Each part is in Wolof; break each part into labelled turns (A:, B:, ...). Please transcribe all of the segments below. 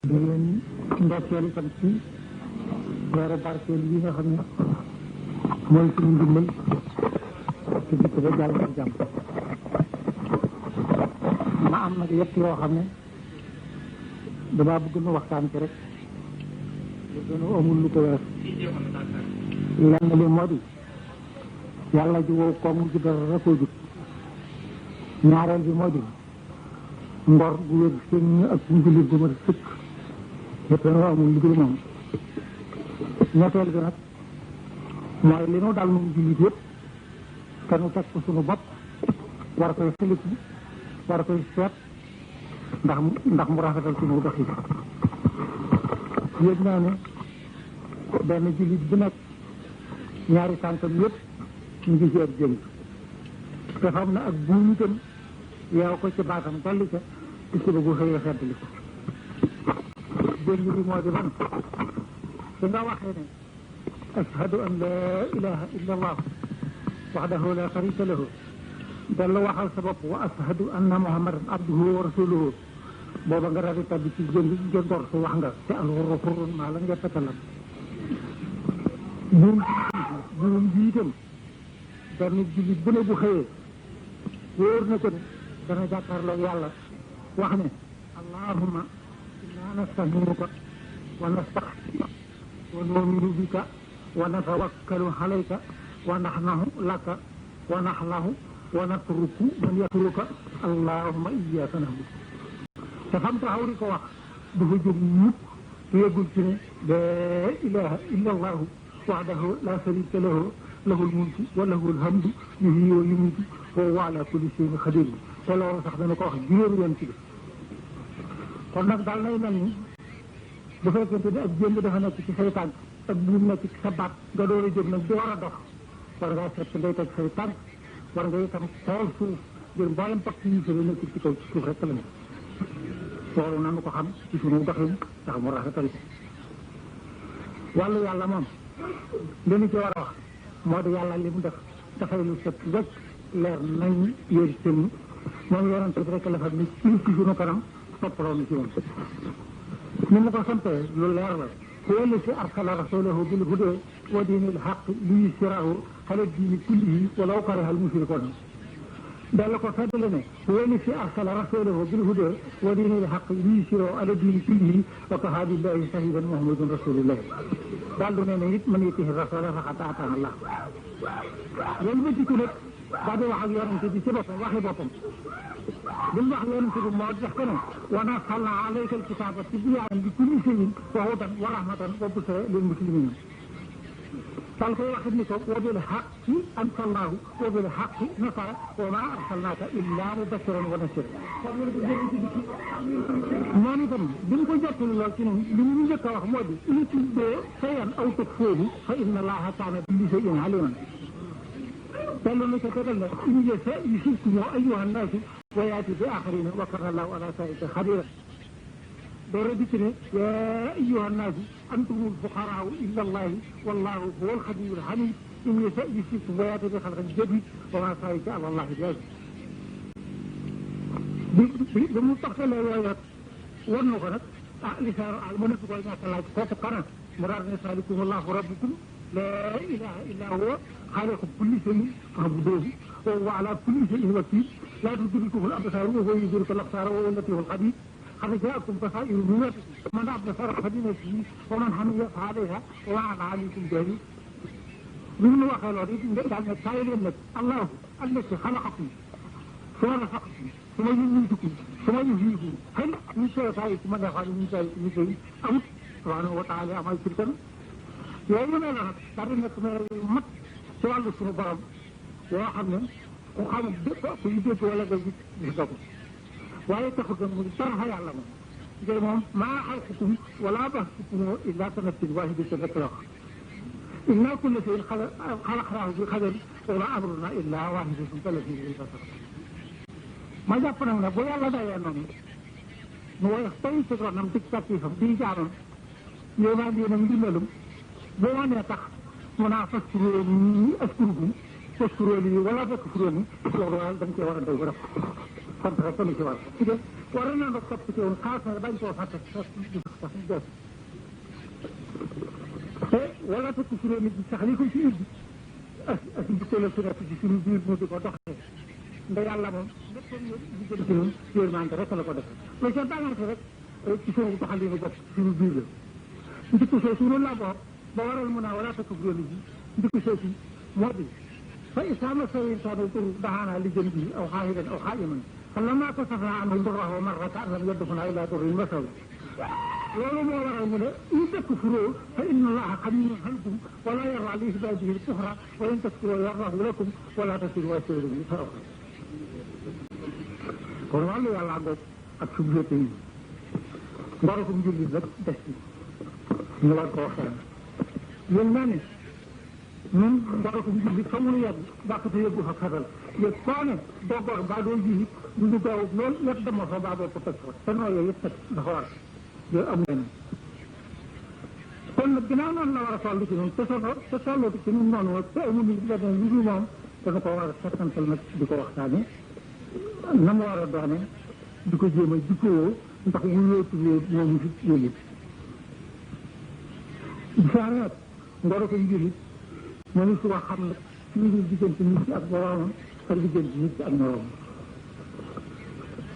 A: di leen ndokkeel itam ci weeru barkeel yi nga xam ne mooy suñu ndimbal ci dikk ba jàll ci jàmm. ma am nag yett yoo xam ne damaa bëgg nu waxtaan ci rek lu gën a amul lu ko wees. lenn li moo di yàlla ji wow koom ji dara koo jub. ñaareel bi moo di ngor gu wér seen ak njullit gu ma sëkk yëpp dañoo amul lu dul moom. ñetteel bi nag mooy li nu dal nu jullit yëpp te nu teg ko suñu bopp war koy xelitu war koy seet ndax mu rafetal suñu dox yi. yëg naa ne benn jullit bu nekk ñaari tànkam yëpp ñu ngi ci ab jëng te xam na ak buum itam yow ko ci baatam dolli ca ci suba bu xëyee xeddali ko. jëng bi moo di ban su nga waxee ne ashhadu an laa ilaha illa allah wahdahu la sharika lahu dellu waxal sa bopp wa ashhadu anna muhammadan abduhu wa rasuluhu booba nga daal di tabbi ci jëndor su wax nga te alxurru xurrun maa la ngepetalam buum bi itam benn jullit bu ne bu xëyee wóor na ko ne dana jàkkaarloog yàlla wax ne allahumma inna nastahinuka wa nastaxfiruka wa nu'minu bika wa natawakkalu alayka wa naxnahu laka wa naxlahu wa natruku man yatruka allahumma iyyaka na'budu. te xam taxaw di ko wax dafa jóg mukk yëgul ci ne laa ilaha illa allahu wahdahu la sharika lahu lahul mulku wa lahul hamdu yuhyi wa yumiitu wa huwa ala kulli shay'in qadir. te loolu sax dana ko wax juróomi yoon ci bi. kon nag daal nay mel ni bu fekkente ne ak jéem dafa nekk ci say tànk ak buum nekk ci sa baat nga door a jóg nag di war a dox war ngaa seet ngay teg say tànk war nga itam xool suuf ngir mboolem pàcc yi fi nekk ci kaw ci suuf rek la nekk. loolu nanu ko xam ci sunu doxin ndax mu rafetal ko. wàllu yàlla moom li ñu ci war a wax moo di yàlla li mu def dafay lu set rek leer nañ yéen seen moom yonent bi rek la fa ni ci sunu kanam toppaloo ni ci moom. ni mu ko santee lu leer la. huwa allazi arsala rasulahu bil huda wa dinil haqqi liyuzhirahu ala diini kullihi walaw kariha al mushrikuun. dalla ko feddale ne huwa allazi arsala rasulahu bil huda wa dinil haqqi liyuzhirahu ala diini kullihi wa kafaa billahi shahiidan muhammadun rasulullah. daal du ne ne it man yutii'i rasula faqad ataa Allah. loolu ba jikko nag daa di wax ak yonent bi ci boppam waxi boppam. li mu wax yonent bi moo def ko ne wa nazzalnaa alayka al-kitaaba tibyaanan li kulli shay'in wa hudan wa rahmatan wa bushraa lil muslimiin. daal koy waxit ni ko wa bil haqqi anzalnaahu wa bil haqqi nazala wa maa arsalnaaka illaa mubashiran wa naziiran. moom itam bi mu ko jottali lool ci ñun li mu njëkk a wax moo di in tubduu shay'an aw tuxfuuhu fa inna Allaaha kaana bi kulli shay'in aliiman. dellu na ko tegal ne in yasha' yusibkum ayyuhan naasu wa yaati bi aaxariina wa kaana Allaahu alaa zaalika qadiiran. door a dikk ne yaa ayyuhan naasu antumul fuqaraa'u ila Allaahi wallaahu huwal ganiyyul hamiid in yasha' yusibkum wa yaati bi xalqin jadiid wa maa zaalika alaa Allaahi bi aziiz. bi mu taxalee yooyu war na ko nag lisaanu al mu nekk koy ñàkk laaj kooku kana mu daal ne saalikum Allaahu rabbukum laa ilaaha illaa huwa xaaliqu kulli shay'in fa'buduuhu wa huwa alaa kulli shay'in wakiil laa tudrikuhu al-absaar wa huwa yudriku al-absaar wa huwa al-latiiful xabiir. qad jaa'akum basaa'iru min rabbikum faman absara falinafsihi wa man hamiya fa'alayhaa wa maa ana alaykum bihafiiz. bi mu waxee loolu it daal ne kaay leen nag Allaahu allazii xalaqakum summa razaqakum summa yumiitukum summa yuhyiikum hal min shurakaaikum man yaf'alu min zaalika min shay'in amut subhaanahu wa ta'aalaa ammaa yushrikuun. yooyu ne la nag daal di nekk mat ci wàllu suñu borom yoo xam ne ku xamul bépp ku yu dégg wala nga gis nga ko waaye taxul nag mu dara fa yàlla moom. ngir moom maa xalqukum wala ba'thukum illaa ka nafsin waahidatin rek la wax. innaa kulla shay'in xalaqnaahu bi qadarin wa maa amrunaa illaa waahidatun kalamhil basar. ma jàpp nag ne bu yàlla dayee noonu mu woyof tey ci ronam dig takkiifam di jaaroon yow maa ngi yéen ndimbalum boo ma nee tax mun naa fashkuruunii ashkurkum fashkuruunii wala takfuruunii loolu daal dañ cee war a doy ba def sant rek ci war war na nga topp ci woon xaas na bañ koo fàtte sax def te wala te ci nit ñi sax li ko ci indi ak ko la nekk ci suñu biir mu di ko doxee nda yàlla moom lépp li jëm ci ñun yërmande rek la ko def mais seen balance rek ci suñu doxalinu bopp suñu biir la ndikku soo suñu la bopp ba waral mun a wala te ji ndikku soo si moo di fa isaama sa insaanu tur daxaanaa li jëm bi aw xaahidan aw xaayiman فلما كشف عنه ضره مرة كأن لم يدخل إلى ضر مثل loolu moo waral mu ne in takfuruu fa inna Allaha ganiyyun ankum wa laa yardaa li ibaadihi al-kufra wa in tashkuruu yardahu lakum wa laa taziru waaziratun wizra uxraa kon wàllu yàlla ngoog ak suñu féete yi mbarakum jullit rek des ci ñu war ko waxtaan yéen naa ne ñun mbarakum jullit fa mu nu yàgg bàqate yëggu fa xatal yëg koo ne dogoor baa doo ji du ñu gaaw loolu yëpp dama fa baa doo ko teg fa te noo yooyu yëpp nag dafa war yooyu amu leen kon nag ginnaaw noonu la war a toll ci ñun te tollatu ci ñun noonu te amuñu leneen lu dul moom dana ko war a settantal nag di ko waxtaane na mu war a doone di ko jéem a jikkoo ndax mu yóotuwee moomu fi yóbbu di saareet ngoro ko njëlit mënu su wax xam nag ci ñu diggante nit ki ak boroomam ak diggante nit ki ak moroomam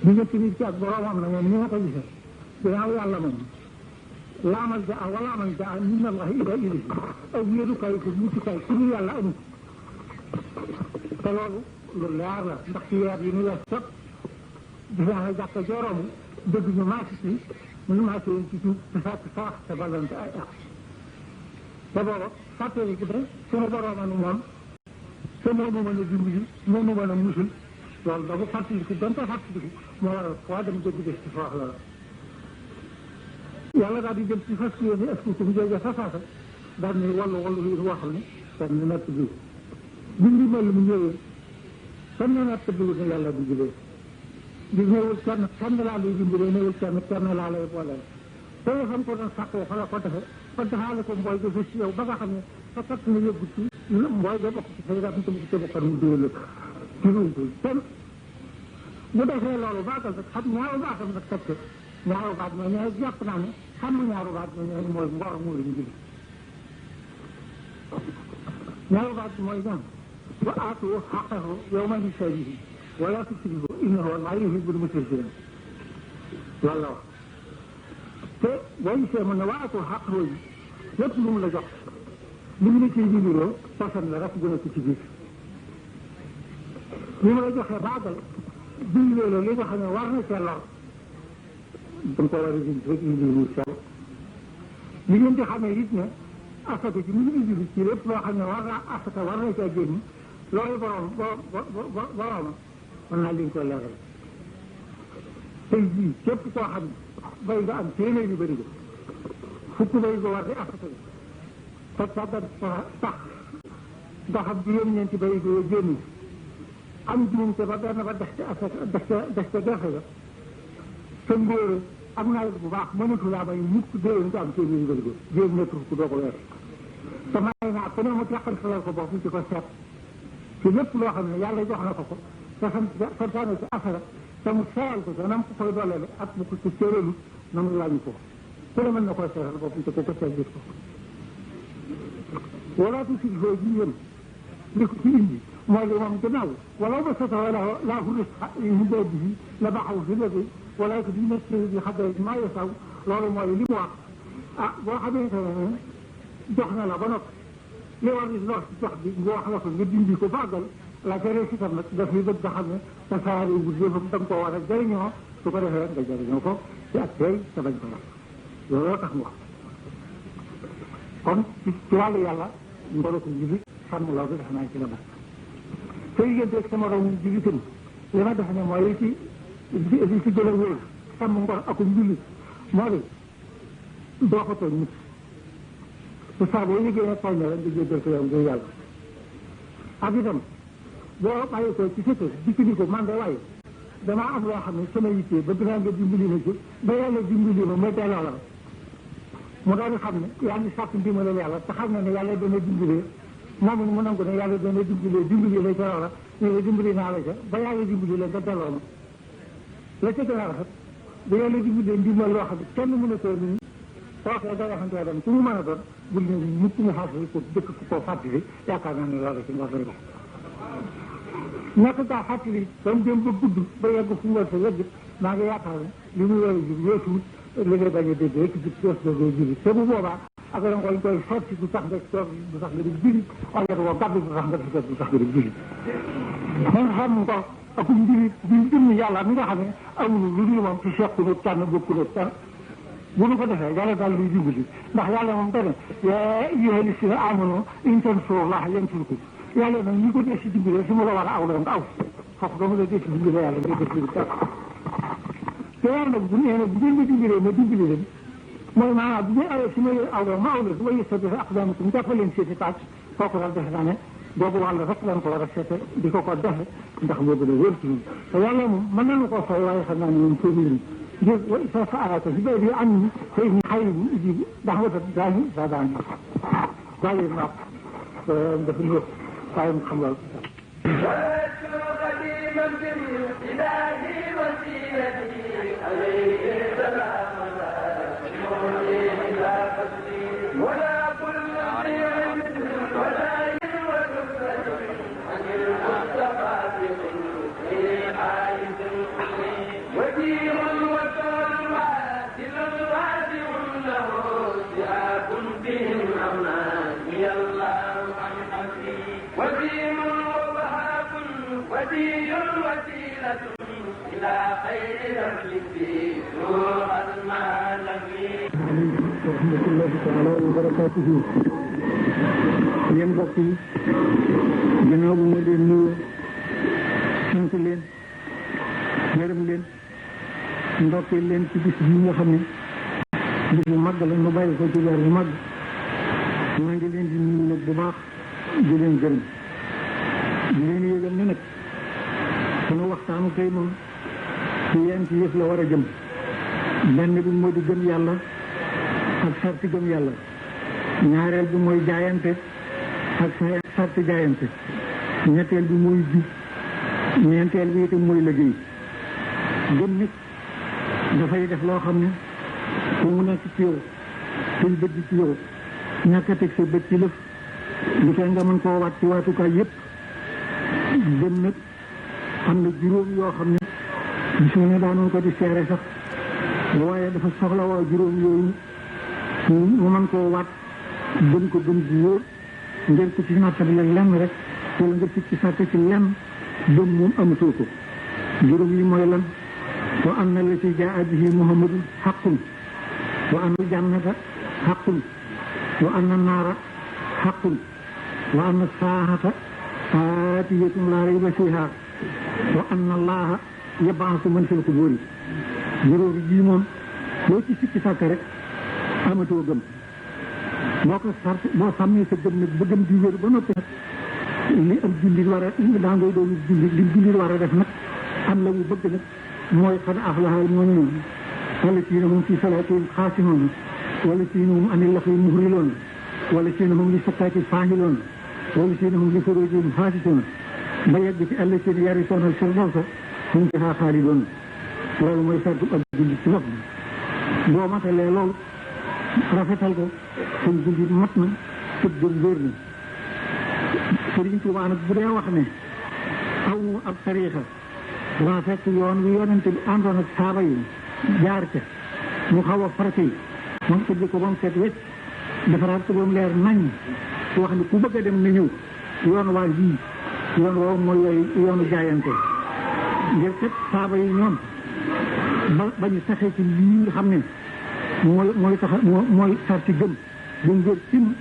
A: diggante nit ki ak boroomam na moom ni ma ko gisee ginnaaw yàlla moom laa malja'a wa laa manjaa min Allahi illaa ilayhi aw wéerukaay ko muccukaay ku dul yàlla amul te loolu lu leer la ndax ci weer yi ñu wees sot gis naa ne jàkka jooroomu dëgg ñu maasi ci ñu maasi woon ci suuf te sàcc sarax te ballante ay ak te booba fàttali ko ne sunu boroomanu moom te moo ma mën a dimbali moo ma mën a musul loolu dafa fàttaliku donte fàttaliku moo waral foo dem dëgg des ci foox la yàlla daal di jëm ci fas yéene askutu mu jóge fa faasa daal ni wallu li wax ne kon ni natt bi bindi mel mu ñëwee kon ne natt bi ne yàlla di jëlee di ñëwul kenn laa lay dimbalee ñëwul kenn laa lay booleel te xam ko doon sàkkoo fa la ko defe kon defaale ko mbooy ga fa si yow ba nga xam ne sa kat na yëggu ci mbooy ga bokk ci say rab mu ci bokkan mu déwél ci ruutul kenn bu defee loolu baagal nag xam ñaaru baatam nag teg ñaaru baat mooy ñooy jàpp naa ne xam ñaaru baat mooy ngor moo lañu jëli ñaaru baat mooy ñoom wa aatu xaqahu yawma hisaadihi wala tusrifu innahu laa yuhibbul musrifin loolu la wax te boo gisee mu ne wa aatu xaqahu yi lépp lu mu la jox li mu la ciy jibiroo poson la rek gën a ko ci biir li mu la joxee baagal digle la li nga xam ne war na cee lor da nga ko war a jënd rek indi lu sell li ngeen di xamee it ne asaka ci mu ngi indi ci lépp loo xam ne war na asaka war na caa génn loolu borom mën naa leen ko leeral tey jii képp koo xam ne bay nga am téeméer yu bëri fukk bay nga war di asaka bi te sàggat tax nga xam juróom-ñeenti bay nga génn am juumte ba benn ba des ca asaka des ca gerte ga te ngóore ak nawet bu baax mënatu laa may mukk déwén nga am téeméer yu bëri ko jéem na tur ku doo ko weer te may naa ku ne mu teqal salal ko bopp ci ko seet ci lépp loo xam ne yàlla jox na ko ko te santaane ci asaka te mu seeral ko te nam ko koy dooleel ak mu ko ci séeralu na mu lañu ko ku ne mën na koy seeral bopp te ko seet gis ko wala tu sig foo ji yéen li ko ci indi mooy li moom gannaaw wala ba sota wala laa fu hindee bi la baxaw fi léegi wala ko di nekk di xaddee maa yesaw loolu mooy li mu wax ah boo xamante ne jox na la ba noppi li war di lor ci jox bi nga wax la ko nga dindi ko bàggal la jëree si tam nag daf yi bëgg nga xam ne sa saari bu yëfam da nga koo war a jëriñoo su ko defee nga jëriñoo ko ci ak tey te bañ ko wax looloo tax mu wax kon ci wàllu yàlla ngoro ko jullit sàmm loolu def naa ci la bokk sa diggante ak sama raw jullitam li ma defe ne mooy li ci gën a wóor sàmm ngor ak jullit moo di doo ko tooñ nit te saa boo liggéey ne tooñ la rek nga jéggal ko yow ngir yàlla ak itam boo bàyyi ko ci sa kër dikk ni ko man de waaye damaa am loo xam ne sama yittee bëgg naa nga dimbali ma ci ba yàlla dimbali ma ma delloo la mu daal di xam ne yaa ngi sàkk ndimbalal yàlla te xam na ne yàlla dana dimbalee moom mu nangu ne yàlla dana dimbali la ca loola ne la dimbali naa la ca ba yàlla dimbali la nga delloo ma la ca gën a rafet bu yàlla dimbalee ndimbal loo xam ne kenn mën a toog nii kooku da waxantoo dem ku mu mën a doon bul ne nit ñi fàttali ko dëkk ku ko fàttali yaakaar naa ne loolu ci ngor lay dox naka gaa fàttali ba mu dem ba gudd ba yegg fu ngor sa yegg maa ngi yaakaar ne li mu war a jur weesuwut li ngay bañ a dégg rek ci kees doogay juri te bu boobaa ak da nga koy sotti du tax nga toog du tax nga di juri wala ko gàddu du tax nga di toog du tax nga di juri man xam ko ak mbiri bi jëmm yàlla mi nga xam ne amul lu dul moom ci sequ na tànn bokku na tànn bu nu ko defee yàlla daal luy dimbali ndax yàlla moom dana yaa ayyuhaa llaziina aamanuu in tansurullaaha yansurkum yàlla nag ñi ko dee si dimbali su ma la war a aw la nga aw foofu dama la dee si dimbali yàlla nga def li tàkk te yàlla nag bu nee bu ngeen ma dimbalee ma dimbali leen mooy maanaam bu ngeen awee si ma aw la ma aw la su ma yëstatee aqdaamakum jàppal leen seeti tàkk kooku daal defe naa ne boobu wàll rek lañ ko war a seete di ko defe ndax moo gën a wér ci ñun te yàlla moom mën nañu koo fay waaye xam naa ne moom féminin ngir sa saalaka si bay bi am ni fay ni xayri bu ujibu ndax wata daañu sa daañu bàyyi naaq dafa ñëw waaye mu xam loolu rahmatullahi taala wa barakatuhu yéen mbokk yi gannaaw bu ma leen nuyoo sant leen gërëm leen ndokkee leen ci bis bi nga xam ne bis bu mag la nu bàyyi ko ci weer bu mag maa ngi leen di nuyu nag bu baax di leen gërëm di leen yëgal ne nag sunu waxtaanu tey moom ci yenti yëf la war a jëm benn bi moo di gëm yàlla ak sarti gëm yàlla ñaareel bi mooy jaayante ak sarti jaayante ñetteel bi mooy jub ñeenteel bi itam mooy liggéey gëm nit dafay def loo xam ne ku mu nekk ci yow suñ bët ci yow ñàkk a teg sa bët ci lëf du fee nga mën koo waat ci waatukaay yëpp gëm nag am na juróom yoo xam ne gis nga ne daanoon ko di seere sax waaye dafa soxla woo juróom yooyu mu mën koo waat gën ko gën bu wóor ngir ko ci nattale lenn rek wala nga ci sàtte ci lenn gëm moom amatoo ko juróom yi mooy lan wa anna la ci jaa bihi muhammadun xaqun wa anna jannata xaqun wa anna naara xaqun wa anna saahata aatiyatun laa rayba fiihaa wa anna allaha yab'asu man fil qubuur juróom yi moom loo ci sikki sàkk rek amatoo gëm boo ko sart boo sàmmee sa gëm nag ba gëm di wér ba noppi nag li am jullit war a daa ngay doon jullit li jullit war a def nag am la mu bëgg nag mooy qad aflaha al-mu'minuun wallaziina hum fii salaatihim xaashi'uun wallaziina hum ani l-lagwi mu'riduun wallaziina hum li zakkaati faa'iluun wallaziina hum li furuujihim haafizuun ba yegg ci allaziina yarisuuna al-firdawsa hum fiihaa xaaliduun loolu mooy sartu ab jullit ci bopp boo matalee loolu rafetal ko suñ jullit mat na tëb gëm wér na Sëriñ Tuubaa nag bu dee wax ne aw ab tariixa dana fekk yoon wi yonente bi àndoon ak saaba yi jaar ca mu xaw a farata yi moom tëj ko ba mu set wecc defaraat ko ba mu leer nañ wax ne ku bëgg a dem na ñëw yoon waa lii yoon woowu mooy yooyu yoonu jaayante ngir kat saaba yi ñoom ba ñu saxee ci lii nga xam ne mooy sarti gëm bu ngër cim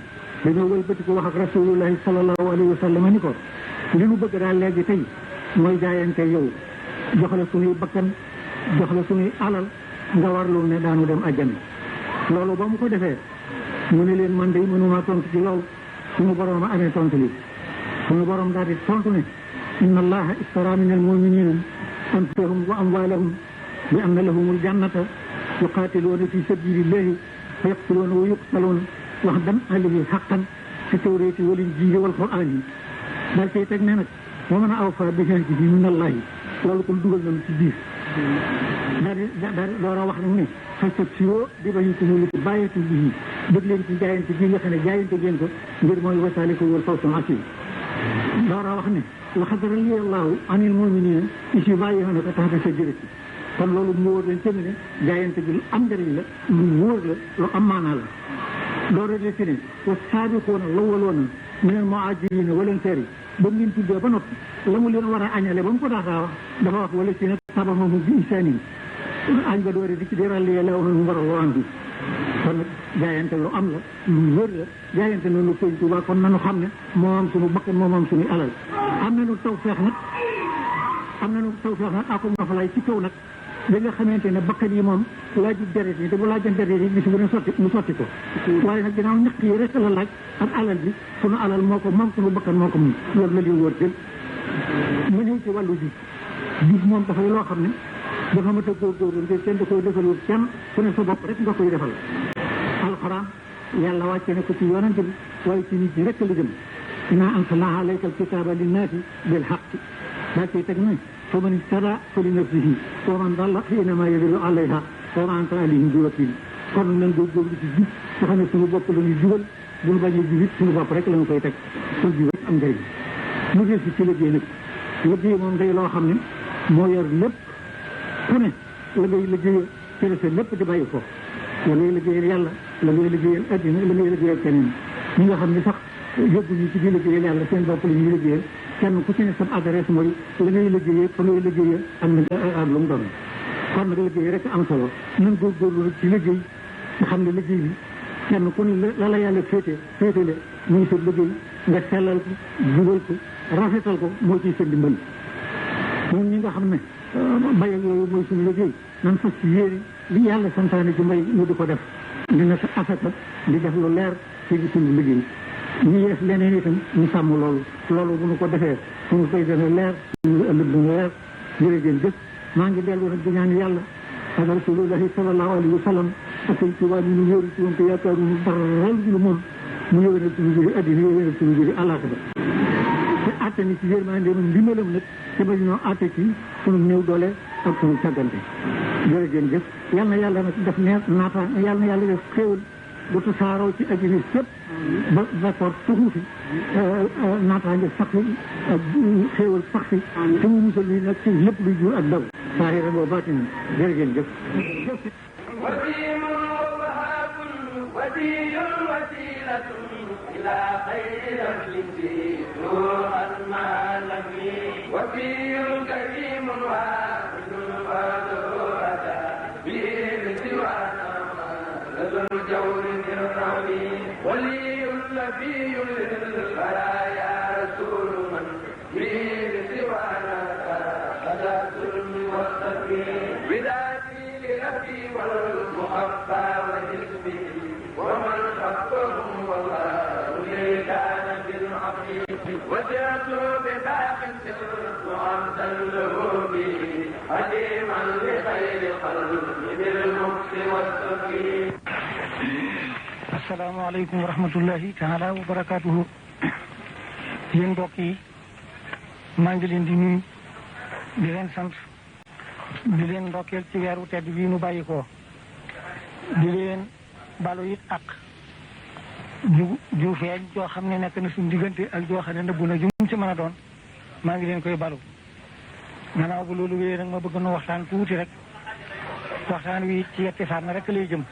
A: dañoo wëlbati ko wax ak rasulullahi sallallahu alayhi wa sallam ni ko li nu bëgg daal léegi tey mooy jaayante yow jox la suñuy bakkan jox la suñuy alal nga warlu ne daanu dem àjjana loolu ba mu ko defee mu ne leen man de mënuma tontu ci loolu suñu borom a amee tontu li suñu borom daal di tontu ne inna allaha istara min almuminina anfusahum wa amwalahum bi anna lahumul jannata yuqatiluuna fi sabilillahi fa yaqtuluuna wa yuqtaluuna wa'dan alayhi haqqan fi tawrati wal injili wal qur'ani daal cay teg ne nag wa man awfa bi ahdihi min allahi loolu kon dugal nañu ci biir daal door a wax nag ne fasta sio di bayi ko mu bàyyeetu bii dëgg leen ci jaayante gi nga xam ne jaayante ngeen ko ngir mooy wasaali ko wër fawsan asim door a wax ne laqad radiyallahu anil mu'minina is yubayyi'unaka tahta shajarati kon loolu mu wóor leen cënd ne jaayante gi lu am njëriñ la lu wóor la lu am maanaa la loolu rek la ci ne wa saabiquuna lawwaluuna minal muhaajiriina wal ansaari ba mu leen tuddee ba noppi la mu leen war a añale ba mu ko daataa wax dafa wax wala ci nag taba'uuhum bi ihsaanin añ ba doore di ci di radiyallaahu anhum wa radu anhu kon nag jaayante lu am la lu wóor la jaayante noonu Sëñ Tuubaa kon nanu xam ne moo am suñu bakkan moo am suñu alal am nañu tawfeex nag ako mafalaay ci kaw nag li nga xamante ne bakkan yi moom laaju deret yi te bu laajan deret yi bis bu ne mu sotti ko waaye nag ginnaaw ñaq yi rek la laaj ak alal bi sunu alal moo ko moom sunu bakkan moo ko moom loolu la li wóor jël mu ñëw ci wàllu ji moom dafay loo xam ne dafa mat a góorgóorlu ngir kenn da koy defalul kenn ku ne sa bopp rek nga koy defal alxuraan yàlla wàcce ne ko ci yonante bi waaye ci nit ñi rek la jëm innaa anzalnaa alayka al-kitaaba linnaasi bil haqqi daa ciy teg ne fa man ihtadaa fa li nafsihi wa man dalla fa innamaa yadillu alayhaa wa maa anta alayhim bi wakiil kon nañ góorgóorlu ci jub nga xam ne suñu bopp la ñuy jubal bu ñu bañee jubit suñu bopp rek la ñu koy teg pour jub rek am njëriñ mu des ci liggéey nag liggéey moom day loo xam ne moo yor lépp ku ne la ngay liggéeyal ci la sa lépp di bàyyi ko la ngay liggéeyal yàlla la ngay liggéeyal addina la ngay liggéeyal keneen ñi nga xam ne sax yóbbuñu ci biir liggéeyal yàlla seen bopp la ñuy liggéeyal kenn ku ci ne sa adresse mooy la ngay liggéeyee fa ngay liggéeyee ak lu mu doon kon nag liggéey rek am solo nan góorgóorlu nag ci liggéey nga xam ne liggéey bi kenn ku ne la yàlla féetale muy sa liggéey nga sellal ko jubal ko rafetal ko moo ciy sa ndimbal ñun ñi nga xam ne mbay ak yooyu mooy suñu liggéey nan fas ci yéene li yàlla santaane ci mbay ñu di ko def dina sa asaka di def lu leer ci suñu liggéey ñu yees leneen itam ñu sàmm loolu bu ñu ko defee suñu koy dana leer suñu ëllëg dina leer jërëjëf maa ngi dellu nag di ñaan yàlla ak rasulullahi sallallahu alayhi wa sallam ak Sëñ Tuubaa ñu wóoru ci woon te yaakaaruñu dara lu moom mu yëwénal suñu jëri addina yëwénal suñu jëri àllaaxira te atte ni ci yërmandeem ndimbalam nag te ba ñoo atte ci suñu néew doole ak suñu càggante jërëjëf yal na yàlla nag def naata yal na yàlla def xéewal bu tasaaroo ci addina sépp ba d'accord tuxu fi naataange sax fi ak xéewal sax fi te mu musal ni nag ci lépp luy jur ak daw saahiran wa baatinan jërëjëf
B: ودي وسيلة إلى خير نفسي روحا مع نبي وفي كريم واحد فاتورة به سوانا لذو الجور الرحمي ولي نبي للبرايا رسول من به سوانا هذا الظلم والتقي بذاتي لنبي والمخفى وجسمي ومن خفهم والله لي كان بالعقيم وجئت بباق سرت عبدا له به حليما لخير قلب بالمكس والسقيم.
A: السلام عليكم ورحمة الله تعالى وبركاته. yéen mbokk yi maa ngi leen di nuyu di leen sant di leen ndokkeel ci weeru tedd bii nu bàyyi ko di leen balu it ak ju feeñ joo xam ne nekk na suñu diggante ak joo xam ne nëbbu na ju mu ci mën a doon maa ngi leen koy balu gannaaw bu loolu wéyee nag ma bëgg nu waxtaan tuuti rek waxtaan wi ci yetti fànn rek lay jëm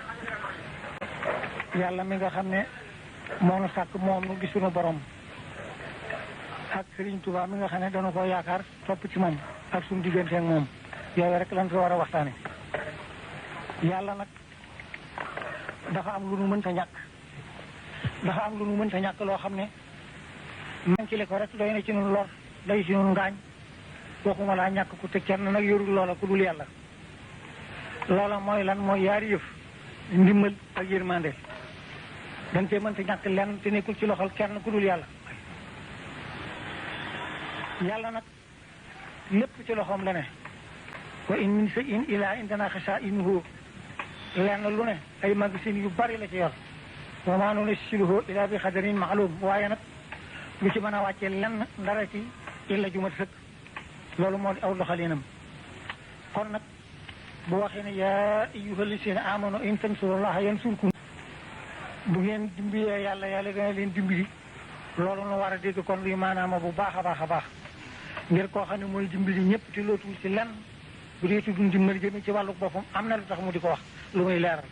A: yàlla mi nga xam ne moo nu sàkk moom nu gis suñu borom ak Sëriñ Tuubaa mi nga xam ne dana ko yaakaar topp ci moom ak suñu diggante ak moom yooyu rek lan fi war a waxtaane yàlla nag dafa am lu nu mënta ñàkk loo xam ne manqué ko rek doy na ci nun lor day ci nun ngaañ waxuma laa ñàkk ku te kenn nag yorul loola ku dul yàlla loola mooy lan mooy yaari yëf ndimbal ak yërmande dañ cee mënta ñàkk lenn te nekkul ci loxol kenn ku dul yàlla yàlla nag lépp ci loxoom la ne wa in min shay'in illaa indanaa xazaa'inuhu lenn lu ne ay magasin yu bari la ci yor wa maa nunazziluhu illaa bi qadarin ma'luum waaye nag lu ci mën a wàccee lenn ndara ci illa ju mat sëkk loolu moo di aw doxalinam kon nag bu waxee ne yaa ayyuha llazina amanu in tansurullaha yansurkum bu ngeen dimbilee yàlla yàlla dana leen dimbali loolu nu war a dégg kon luy maanaama bu baax a baax a baax ngir koo xam ne mooy dimbali ñëpp te lootul ci lenn bu dee tudd ndimbal jëme ci wàllu boppam am na lu tax mu di ko wax lu muy leeral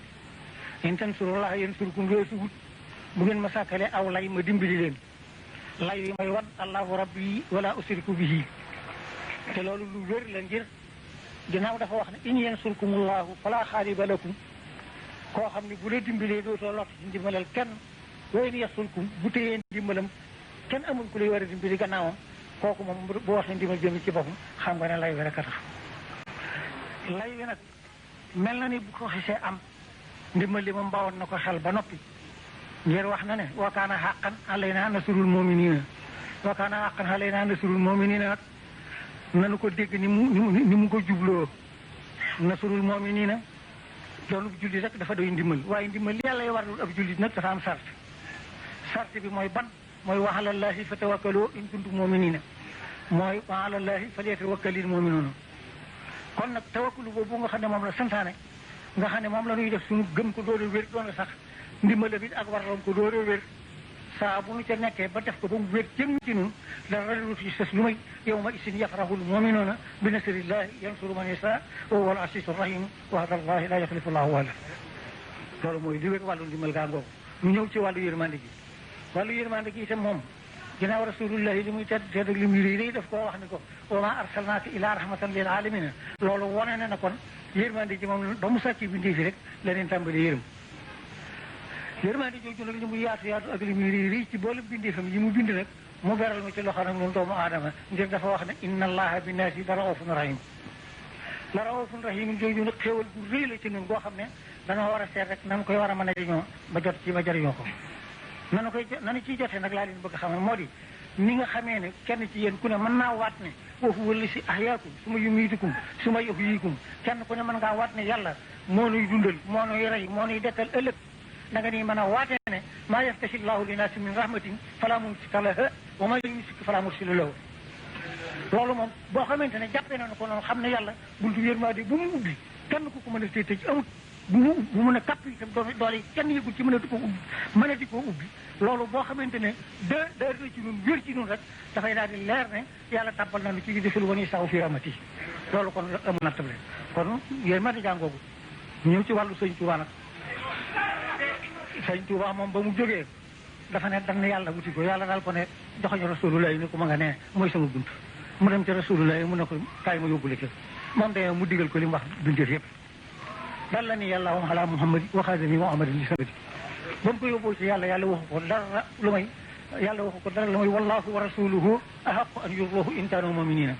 A: in tansurullaha yansurkum weesuwut bu ngeen ma sàkkalee aw lay ma dimbali leen lay wi may wan allahu rabbi wala usriku bihi te loolu lu wér la ngir ginnaaw dafa wax ne in yansurkumullahu fala xaaliba lakum koo xam ne bu la dimbalee dootoo lott ci ndimbalal kenn wa in yasulkum bu téyee ndimbalam kenn amul ku lay war a dimbali gannaawam kooku moom bu waxee ndimbal jëmi ci boppam xam nga ne lay wi rek a tax lay wi nag mel na ni bu ko xisee am ndimbal li moom bawoon na ko xel ba noppi ngir wax na ne wa kaana haqqan alaynaa nasrul mu'miniina wa kaana haqqan alaynaa nasrul mu'miniina nag nanu ko dégg ni mu ko jubloo nasrul mu'miniina loolu jullit rek dafa doy ndimbal waaye ndimbal li yàlla warul ab jullit nag dafa am sart bi mooy ban mooy wa alallaahi fa tawakkaloo in kuntum mu'miniina mooy wa alallaahi falyatawakkalil mu'minuuna kon nag tawakkalu boobu nga xam ne moom la santaane nga xam ne moom la ñuy def suñu gëm ko door a wér doon sax ndimbal bi ak warloom ko door a wér saa bu ñu ca nekkee ba def ko ba mu wér jëm ci ñun dara lu ci sës lu may yawma isin yafrahul mu'minuuna bi nasrillahi yansuru man yashaa wa huwal aziizur rahiim wa'dallahi laa yuxlifu llaahu wa'dahu loolu mooy li wér wàllu ndimbal gaa ngoogu ñu ñëw ci wàllu yërmande gi wàllu yërmande gi itam moom ginnaaw rasulullahi li muy tedd tedd ak li muy réy daf koo wax ni ko wa maa arsalnaaka illaa rahmatan lil aalamiina loolu wane na ne kon yërmande ji moom ba mu sàcc bindee fi rek la leen tàmbali yërëm yërmande jooju nag li mu yaatu ak li muy réy ci boole bindeefam yi mu bind nag mu beral ma ci loxo nag ñun doomu aadama ngir dafa wax ne inna allaha bi naasi la raufun rahim la raufun rahim jooju nag xéewal bu réy la ci ñun goo xam ne danoo war a seet rek nan koy war a mën a jëriñoo ba jot ci ba jëriñoo ko nanu ciy jotee nag laa leen bëgg a xamal moo di ni nga xamee ne kenn ci yéen ku ne mën naa waat ne wa huwa llazi ahyaakum summa yumiitukum summa yuhyiikum kenn ku ne mën ngaa waat ne yàlla moo nuy dundal moo nuy rey moo nuy dekkal ëllëg da nga nii mën a waatee ne maa yaftahi llaahu linnaasi min rahmatin falaa mumsika lahaa wa maa yumsik falaa mursila lahu loolu moom boo xamante ne jàppee nañu ko noonu xam ne yàlla buntu yërmande bu mu ubbi kenn ku ko mën a tëj amut bu mu ne kapp itam doole yi kenn yëgul ci mënati koo ubbi loolu boo xamante ne da ci ñun wér ci ñun rek dafay daal di leer ne yàlla tàbbal nañu ci defal wani saw fi ramati loolu kon amul nattable kon yërmande jàngoogu ñëw ci wàllu sëñ Tuubaa nag sëñ Tuubaa moom ba mu jógee dafa ne dan yàlla wuti ko yàlla daal ko ne joxoñu rasulullah ni ko ma nga ne mooy sama bunt mu dem ci rasulullah mu ne ko kaay ma yóbbule ca moom de mu digal ko li mu wax bindeef yëpp dal la ni yàlla wa ala muhammad wa xaadimi muhammadin li sanadi ba mu ko yóbboo ci yàlla waxu ko dara lu may yàlla waxu ko dara lu may wallahu wa rasuluhu ahaqu an yurduhu in kaanu muminina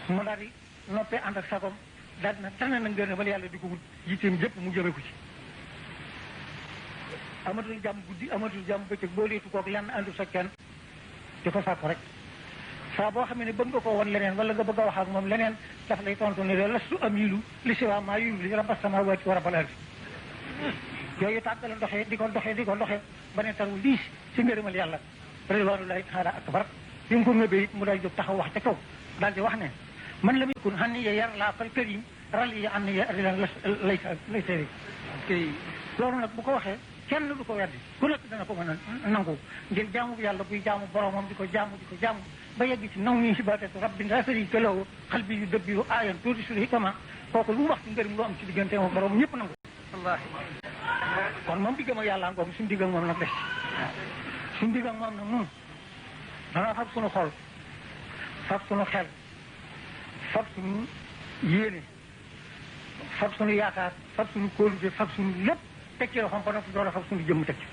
A: mu daal di noppee ànd ak sagom daal dina tànn na ngër ne bala yàlla di ko wut yitteem jëpp mu jëme ko ci amatul jàmm guddi amatul jàmm bëccëg boo leetu koog lenn àndu sa kenn di ko sàkku rek saa boo xam ne bëgg nga ko woon leneen wala nga bëgg a wax ak moom leneen daf lay tontu ne lastu amilu li siwaa maa yuli rabbas samaawaati wa rabbal ardi yooyu tàggala doxee di ko doxee ba ne taru liis si ngërëmal yàlla ridwanullahi taala akbar bi mu ko ngëbee it mu daal jóg taxaw wax ca kaw daal di wax ne man lam yakun hanniya yar laa fal karim raliya anniya rilan lay teri loolu nag bu ko waxee kenn du ko weddi ku nekk dana ko mën a nangu ngir jaamu bu yàlla buy jaamu boromam di ko jaamu ba yegg ci naw nii si baatatu rabbin laa sharika lahu xal bi yu dëbbiru aayan tuuti sul hikama kooku lu mu wax ci ngërëm lu am ci diggante moom borom ñëpp nangu wallaahi kon moom diggam ak yàlla ngoom suñu digg ak moom nag des suñu digg ak moom nag nun dana fab suñu xol fab suñu xel fab suñu yéene fab suñu yaakaar fab suñu kóolute fab suñu lépp teg ci loxoom ba noppi door a fab suñu jëmm teg ci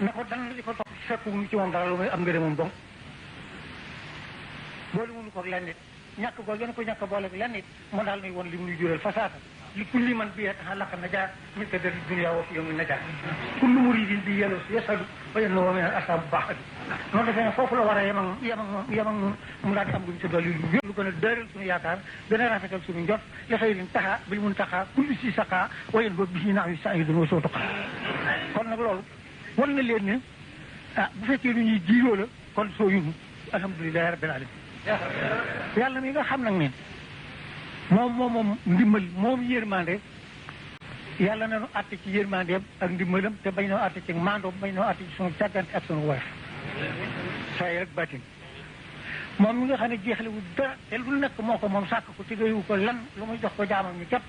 A: na ko dan li ko topp fekk wuñu ci moom dara lu muy am ngërëm moom donc boole wuñu ko lenn nit ñàkk ko gën a ko ñàkk boole ko lenn nit mu daal nuy woon li mu nuy jural fasaata li kulli man bi taxa laq najaa min ka dari dunia wa fi yawmi najaa kullu muridin bi yellu yasadu wa yannahu min al asab bu baax adi noonu defee ne foofu la war a yem ak mu daal di am luñu si dolli lu wér lu gën a dëral suñu yaakaar gën a rafetal suñu njot li xëyrin taxa bil mun taxa kulli si saqa wayen boobu bi naaw yi sa yi dunoo soo tuqa kon nag loolu wan na leen ne bu fekkee lu ñuy jiiroo la kon soo yunu alhamdulilahi rabbil alamin yàlla mi nga xam nag ne moom ndimbal moom yërmande yàlla na nu àtte ci yërmandeem ak ndimbalam te bañ noo àtte ci maandoom bañ noo àtte ci sunu càggante ak sunu woyof saay rek baatin moom mi nga xam ne jeexlewul dara te lu nekk moo ko moom sàkk ko te gayu ko lan lu muy jox ko jaamam ñu képp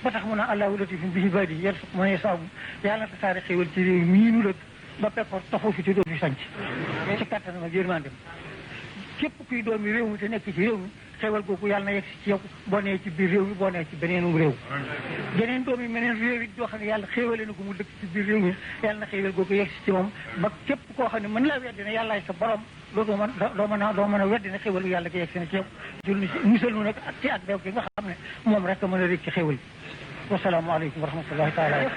A: ba tax mu ne allahu latifun bi ibaadihi yarzuqu man yashaa yàlla na tasaare xéwal ci réew mii nu lëkk ba peppoor taxu fi te doo fi sanc ci kattanam ak yërmandeem képp kuy doomi réew mi te nekk ci réew mi xéwal googu yàlla na yegg si ci yow boo nee ci biir réew mi boo nee ci beneenum réew geneen doomi meneen réew it doo xam ne yàlla xéwale na ko mu dëkk ci biir réew mi yàlla na xéwal googu yegg si ci moom ba képp koo xam ne mën laa weddi ne yàllaay sa borom doo mën a weddi ne xéwalu yàlla gi yegg si na ci yow jul ni musal nu nag ci ak beew gi nga xam ne moom rek a mën a rek ci xéwal wasalaamu aleykum wa rahmatullahi taala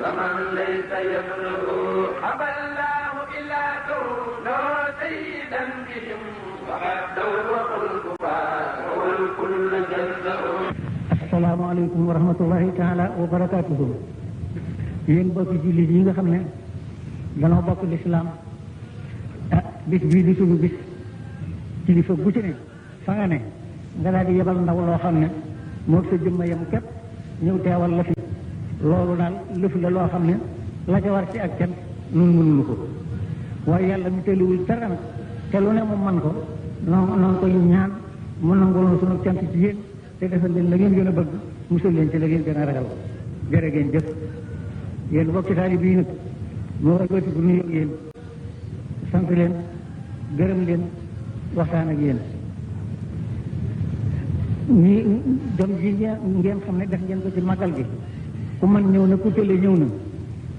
B: ومن ليس يبلغ أبى الله إلا كونه سيدا بهم وحده والكفار والكل جزاء.
A: السلام عليكم ورحمة الله تعالى وبركاته. yéen bokki jullit yi nga xam ne danoo bokk lislaam bis bii di suñu bis kilifa gu ci ne fa nga ne nga daal di yebal ndaw loo xam ne moo sa jëmma yem képp ñëw teewal la fi loolu daal lëf la loo xam ne la ca war ci ak cant nun mënuñu ko waaye yàlla mi tëliwul dara nag te lu ne mu man ko noonu koy ñaan mu nangul sunu cant ci yéen te defal leen la ngeen gën a bëgg musal leen ci la ngeen gën a ragal jërë ngeen jëf yéen bokki taali bii nag moo ragati bu nuyoo yéen sant leen gërëm leen waxtaan ak yéen ñi jom ji ngeen xam ne def ngeen ko ci magal gi ku man ñëw na ku tële ñëw na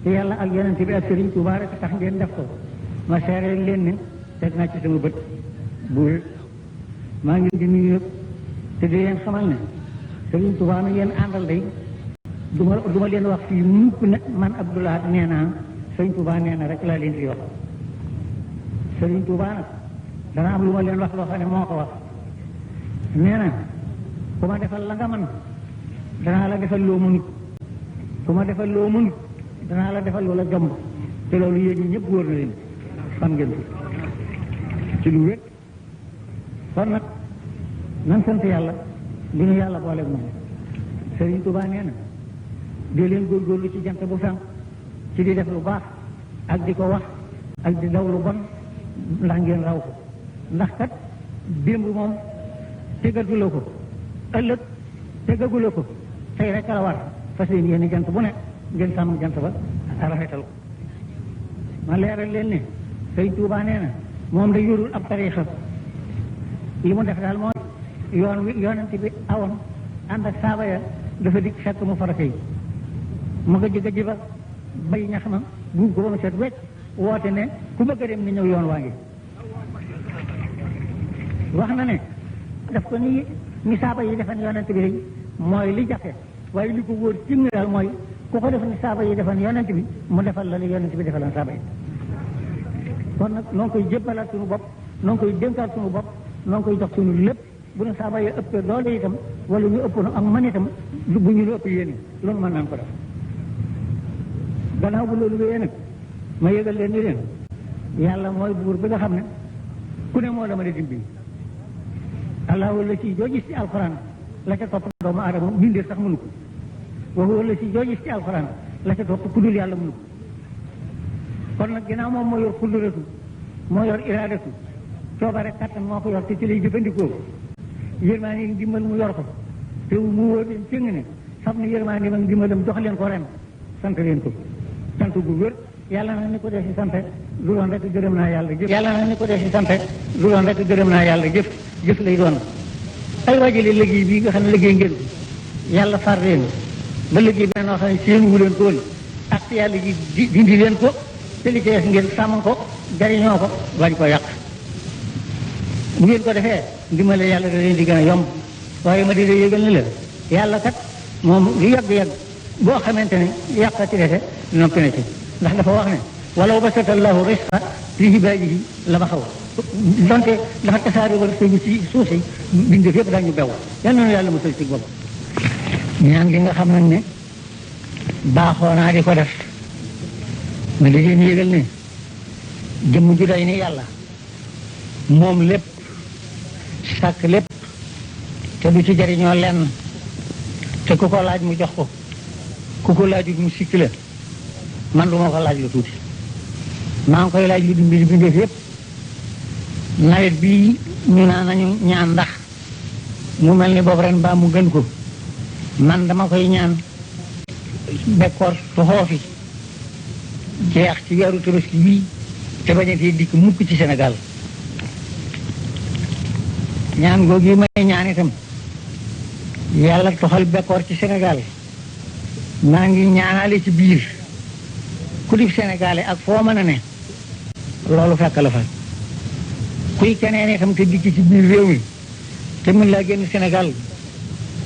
A: te yàlla ak yonent bi ak Sëriñ Tuubaa rek tax ngeen def ko ma seere leen ne teg naa ci sama bët bu maa ngi di nuyu te di leen xamal ne Sëriñ Tuubaa mi ngeen àndal day duma leen wax fii mukk ne man Abdoulaye nee naa Sëriñ Tuubaa nee na rek laa leen di wax Sëriñ Tuubaa nag dana am lu ma leen wax loo xam ne moo ko wax nee na ku ma defal la nga mën danaa la defal loo mënut ku ma defal loo mënut danaa la defal loola jomb te loolu yéen ñi ñëpp wóor na leen xam ngeen ci lu wér kon nag nan sant yàlla li ñu yàlla booleeg moom Sëriñ Tuubaa nee na di leen góorgóorlu ci jant bu fenk ci di def lu baax ak di ko wax ak di daw lu bon ndax ngeen raw ko ndax kat démb moom tegaguloo ko ëllëg tegaguloo ko tey rek la war fas yéene jant bu ne ngeen sàmm jant ba rafetal ko ma leeral leen ne Sëriñ Tuubaa nee na moom da yorul ab tariixa li mu def daal mooy yoon wi yonent bi awoon ànd ak saaba ya dafa dikk fekk mu farata yi mu nga jëgg jiba bay ñax ma buub ko ba mu set wecc woote ne ku bëgg a dem ni ñëw yoon waa ngi wax na ne daf ko ni saaba yi defan yonent bi rek mooy li jafe waaye li ko wóor ci nga daal mooy ku ko def ni saaba yi defan yonent bi mu defal la li yonent bi defalan saaba yi kon nag noo ngi koy jébbalaat suñu bopp noo ngi koy dénkaat suñu bopp noo ngi koy jox suñu lépp bu ñu saaba yi ëppee doole itam wala ñu ëpp ak man itam bu ñu lu ëpp yéene loolu mën naan ko def gannaaw bu loolu wéyee nag ma yëgal leen ni leen yàlla mooy buur bi nga xam ne ku ne moo la mën a dimbali allahu la ci joo gis ci alxuraan la ca topp doomu aadama bindee sax mënu ko wa huwa la ci joo gis ci alxuraan la ca topp ku dul yàlla mënu ko kon nag ginnaaw moom moo yor qudratu moo yor iraadatu coobare kattan moo ko yor te ci lay jëfandikoo yërmaande yi dimbal mu yor ko te mu wóor leen cëng ne xam ne yërmaande mag dimbalam jox leen ko ren sant leen ko sant gu wér yàlla na ni ko dee si sant lu doon rek gërëm naa yàlla jëf yàlla na ni ko dee si sant lu doon rek gërëm naa yàlla jëf lay doon ay wajale liggéey bii nga xam ne liggéey ngeen yàlla far leen ba liggéey bi noo xam ne seen wu leen ko woon ak yàlla ji dindi leen ko te li ci des ngeen sàmm ko jariñoo ko bañ ko yàq bu ngeen ko defee ndimbale yàlla da leen di gën a yomb waaye ma di la yëgal ni la yàlla kat moom lu yàgg-yàgg boo xamante ne yàqati dete noppi na ci ndax dafa wax ne walaw basata allahu risqa fi ibaadihi la ma xaw donte dafa tasaare wala sëñ ci suuf si bindéef yëpp dañu bew yal na yàlla musal ci bopp ñaan gi nga xam nag ne baaxoo naa di ko def ma di leen yégal ne jëmm ju day ni yàlla moom lépp sàkk lépp te du ci jariñoo lenn te ku ko laaj mu jox ko ku ko laajut mu sikki la man du ma ko laaj lu tuuti maa ngi koy laaj lu dimbali bindeef yëpp nawet bii ñu naan nañu ñaan ndax mu mel ni boobu ren mbaa mu gën ko man dama koy ñaan bekkoor toxoo fi jeex ci weeru Tabaski bii te bañatee dikk mukk ci Sénégal ñaan googu yi may ñaan itam yàlla toxal bekkoor ci Sénégal maa ngi ñaanale ci biir ku di Sénégalais ak foo mën a ne loolu fekk la fa kuy keneen itam te dikk ci biir réew mi te mën laa génn Sénégal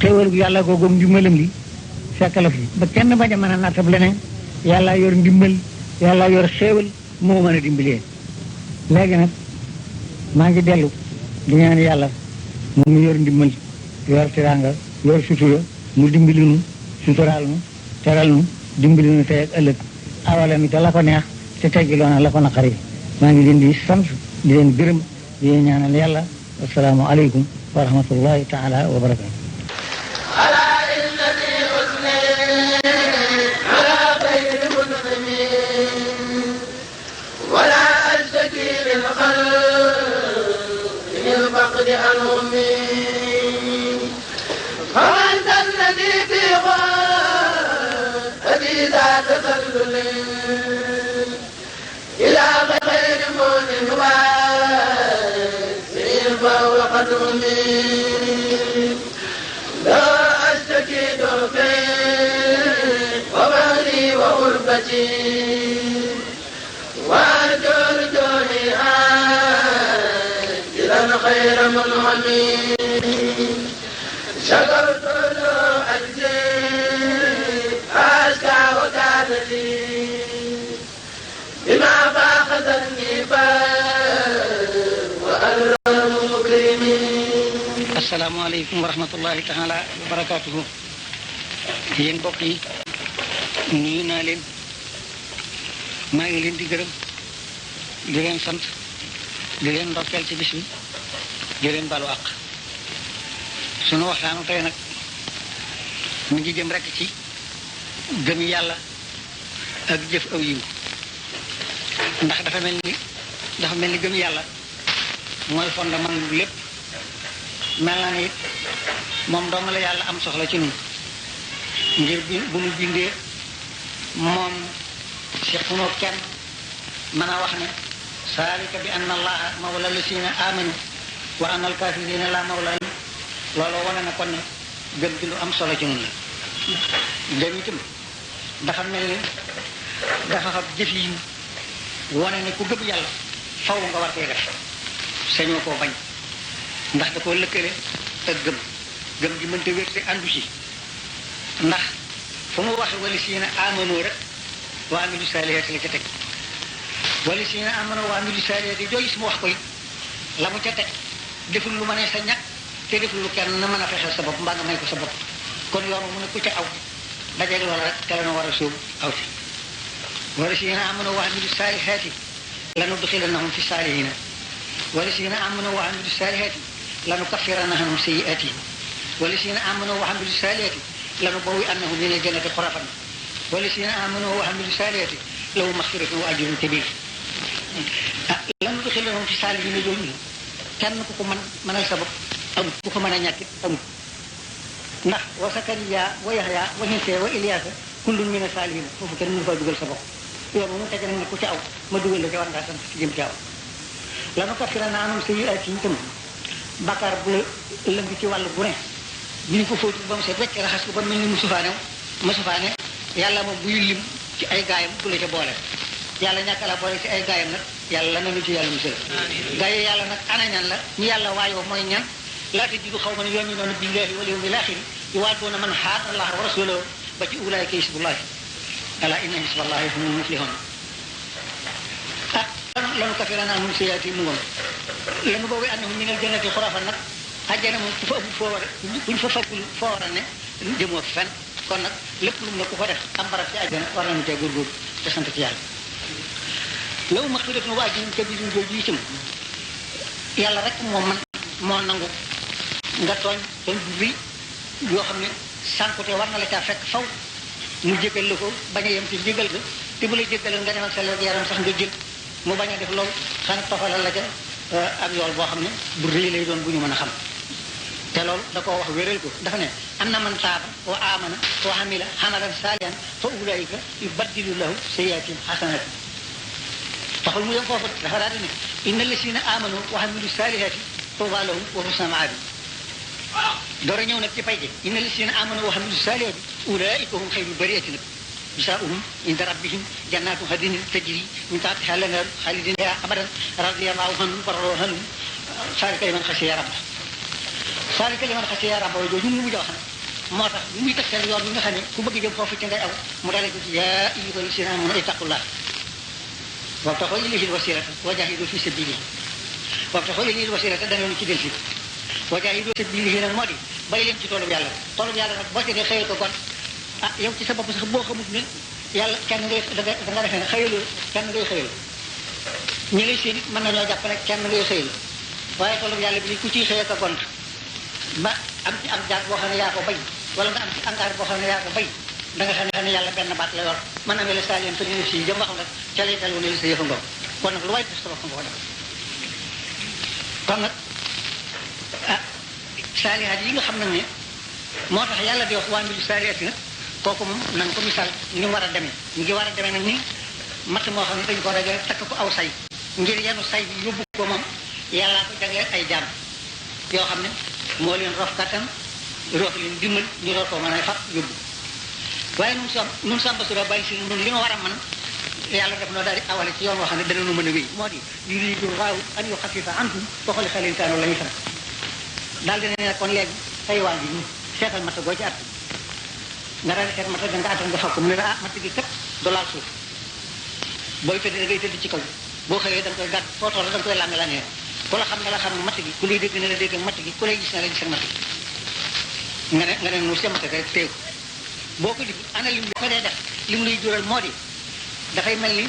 A: xéewal gu yàlla googu ndimbalam li fekk la fi ba kenn bañ a mën a nattab leneen yàlla yor ndimbal yàlla yor xéewal moo mën a dimbalee léegi nag maa ngi dellu di ñaan yàlla moom mu yor ndimbal yor tiraanga yor sutura mu dimbali nu suturaal nu teral nu dimbali nu tey ak ëllëg awala mi te la ko neex te teggiloona la ko naqari maa ngi leen di sant di leen gërëm di leen ñaanal yàlla assalaamu aleykum wa rahmatullahi taala wa barakatu
B: لا أشتكي ضعفي ومالي وغربتي وأرجو رجوعي عاجلا خير منعمي شكرت له أجزي أشكى وكادتي بما فاخذني وأكرم مكرمين.
A: asalaamaaleykum wa rahmatullahi taala wa barakaatuhu yéen mbokk yi nuyu naa leen maa ngi leen di gërëm di leen sant di leen ndokkeel ci bis bi di leen balu àq sunu waxtaanu tey nag mu ngi jëm rekk ci gëm yàlla ak jëf aw yiw ndax dafa mel ni gëm yàlla mooy fondement lu lépp mel na ni it moom dong la yàlla am soxla ci ñun ngir bu mu bindee moom sequnoo kenn mën a wax ne saalika bi anna allaha mawla lasina amanu wa anna alkafirina la mawla loolu wane na kon ne gëm gi lu am solo ci ñun la gëm itam dafa mel ni dafa xam jëf yi wane ne ku gëm yàlla faw nga war koy def sañoo koo bañ ndax da koo lëkkale ak gëm gi mënta wér te àndu ci ndax fu mu waxe wala si na amanoo rek wa amilu saalihaati la ca teg wala si na amanoo wa amilu saalihaati joo gis mu wax koy la mu ca teg deful lu ma ne sa ñàkk te deful lu kenn na mën a fexeel sa bopp mbaa nga may ko sa bopp kon yoon mu ne ku ca aw dajeeg loola rek te la na war a sóobu aw ci wala si na amanoo wa amilu saalihaati lanudxilannahum fi saalihina wala si na amanoo wa amilu saalihaati لنكفرن عنهم سيئاتهم والذين آمنوا وعملوا الصالحات لنبوئنهم من الجنة غرفا والذين آمنوا وعملوا الصالحات لهم مغفرة وأجر كبير لندخلهم في الصالحين جميعا kenn ku ko mënal sa bopp amul ku ko mën a ñàkk amul ndax wa Sakariya wa Yaxya wa Iisaa wa Ilyaasa kullun mina saalihiin foofu kenn mënu faa dugal sa bopp yoon mu teg nag ne ku ci aw ma dugal la ca war ngaa sant ci jëm ci aw lanukaffiranna anhum sayyi'aatihim tam bakkaar bu la lëng ci wàllu bu ne bi ñu ko fóotu ba mu set wecc raxas ko ba mel ni mu sufaane yàlla moom buy lim ci ay gaayam du la ca boole yàlla ñàkk la boole ci ay gaayam nag yàlla nañu ci yàlla musal gaay yàlla nag ana ñan la ñu yàlla waayoo mooy ñan laata jidu xaw ma ne yoon ñu noonu billahi wal yawmil aaxir
C: yuwaadduuna man haadda Allaha wa rasulahu ba ci ulaa'ika hizbullahi alaa inna hizballahi humul muflihuun lanu kafiranaa anhum sayyi'aatihim mu ngoon lanu boobu annahum minal jannati xurafan nag àjjana moom ku fa amul foo war a buñ fa fakkul foo war a ne jëmoo fi fenn kon nag lépp lu mu ne ku ko def am barab ci àjjana war nañu tey góorgóorlu te sant ci yàlla law maxfiratun wa ajrun kabiirun jooju yi itam yàlla rek moo nangu nga tooñ bu rëy yoo xam ne sànkute war na la caa fekk faw mu jégal la ko bañ a yem ci jégal ga te bu la jégalal nga demal sa yaram sax nga jël mu bañ a def loolu xanaa tofalal la ca am yool boo xam ne bu rëy lay doon bu ñu mën a xam te loolu da koo wax wéral ko dafa ne am na man taaba wa amana wa amila amalan saalihan fa ulaika yubaddilu lahu sayyi'atihim hasanat taxul mu yem foofu dafa daal di ne inna lasina amanu wa amilu salihati tuuba lahum wa husna maabi door a ñëw nag ci pay gi inna lasina amanu wa amilu salihati ulaika hum xayrul bariyati nag جزاؤهم عند ربهم جنات عدن تجري من تحتها الأنهار خالدين فيها أبدا رضي الله عنهم ورضوا عنه ذلك لمن خشي ربه ذلك لمن خشي ربه jooju mu jox moo tax bu muy tegtal yoon bi nga xam ne ku bëgg jëm foofu ci ngay aw mu dalee ko ci yaa ayyuhal lazina aamanu ittaqullah wabtaghuu ilayhil wasiilata wa jaahidu fi sabiilihi wabtaghuu ilayhil wasiilata danañu ci dellusi wa jaahidu fi sabiilihi nag moo di bay leen ci toolu yàlla nag boo ci dee xëyee ko kon yow ci sa bopp sax boo xamut ne yàlla kenn ngay da nga defee ne xëyaloo kenn ngay xëyal ñi lay séen it mën nañoo jàpp ne kenn ngay xëyal waaye toolu yàlla bi ku ciy xëyee ko gont ba am ci am jaar boo xam ne yaa ko bay wala nga am ci angaar boo xam ne yaa ko bay da nga xam ne yàlla benn baat la yor mën amee la saa leen fa ñu si jëm waxam rek ca lay dellu ne la sa yëfa ngoom kon nag lu waay def sa bopp nga ko def kon nag saalihaat yi nga xam nag ne moo tax yàlla di wax waa mbiru saalihaat nag kooku moom na nga ko misaal ni mu war a demee ñu ngi war a demee nag ni matt moo xam ne dañu ko rajo takk ko aw say ngir yenu say bi yóbbu ko moom yàllaa ko jagee ay jaam yoo xam ne moo leen rof kattan roof leen dimbal ñu door ko mën a fab yóbbu waaye nun sàmba sura bàyyi si nun li ma war a mën yàlla def noo daal di awale ci yoon woo xam ne dana nu mën a wéy moo di yuriidu llaahu an yuxaffifa ankum wa xuliqa l-insaanu da'iifan daal dina ne kon léegi say waa ji ñu seetal matt goo ci at nga daal di seet matt nga attan nga fab ko mu ne la matt gi kat du laal suuf booy tëdd da ngay tëdd ci kaw boo xëyee da nga koy gàtt foo toll da nga koy lànge làngee ku la xam ne la xam ne matt gi ku lay dégg ne la dégg ak matt gi ku lay gis ne la gis ak matt gi nga ne mu se matt rek téye ko boo ko def ana lim ko dee def li mu lay jural moo di dafay mel ni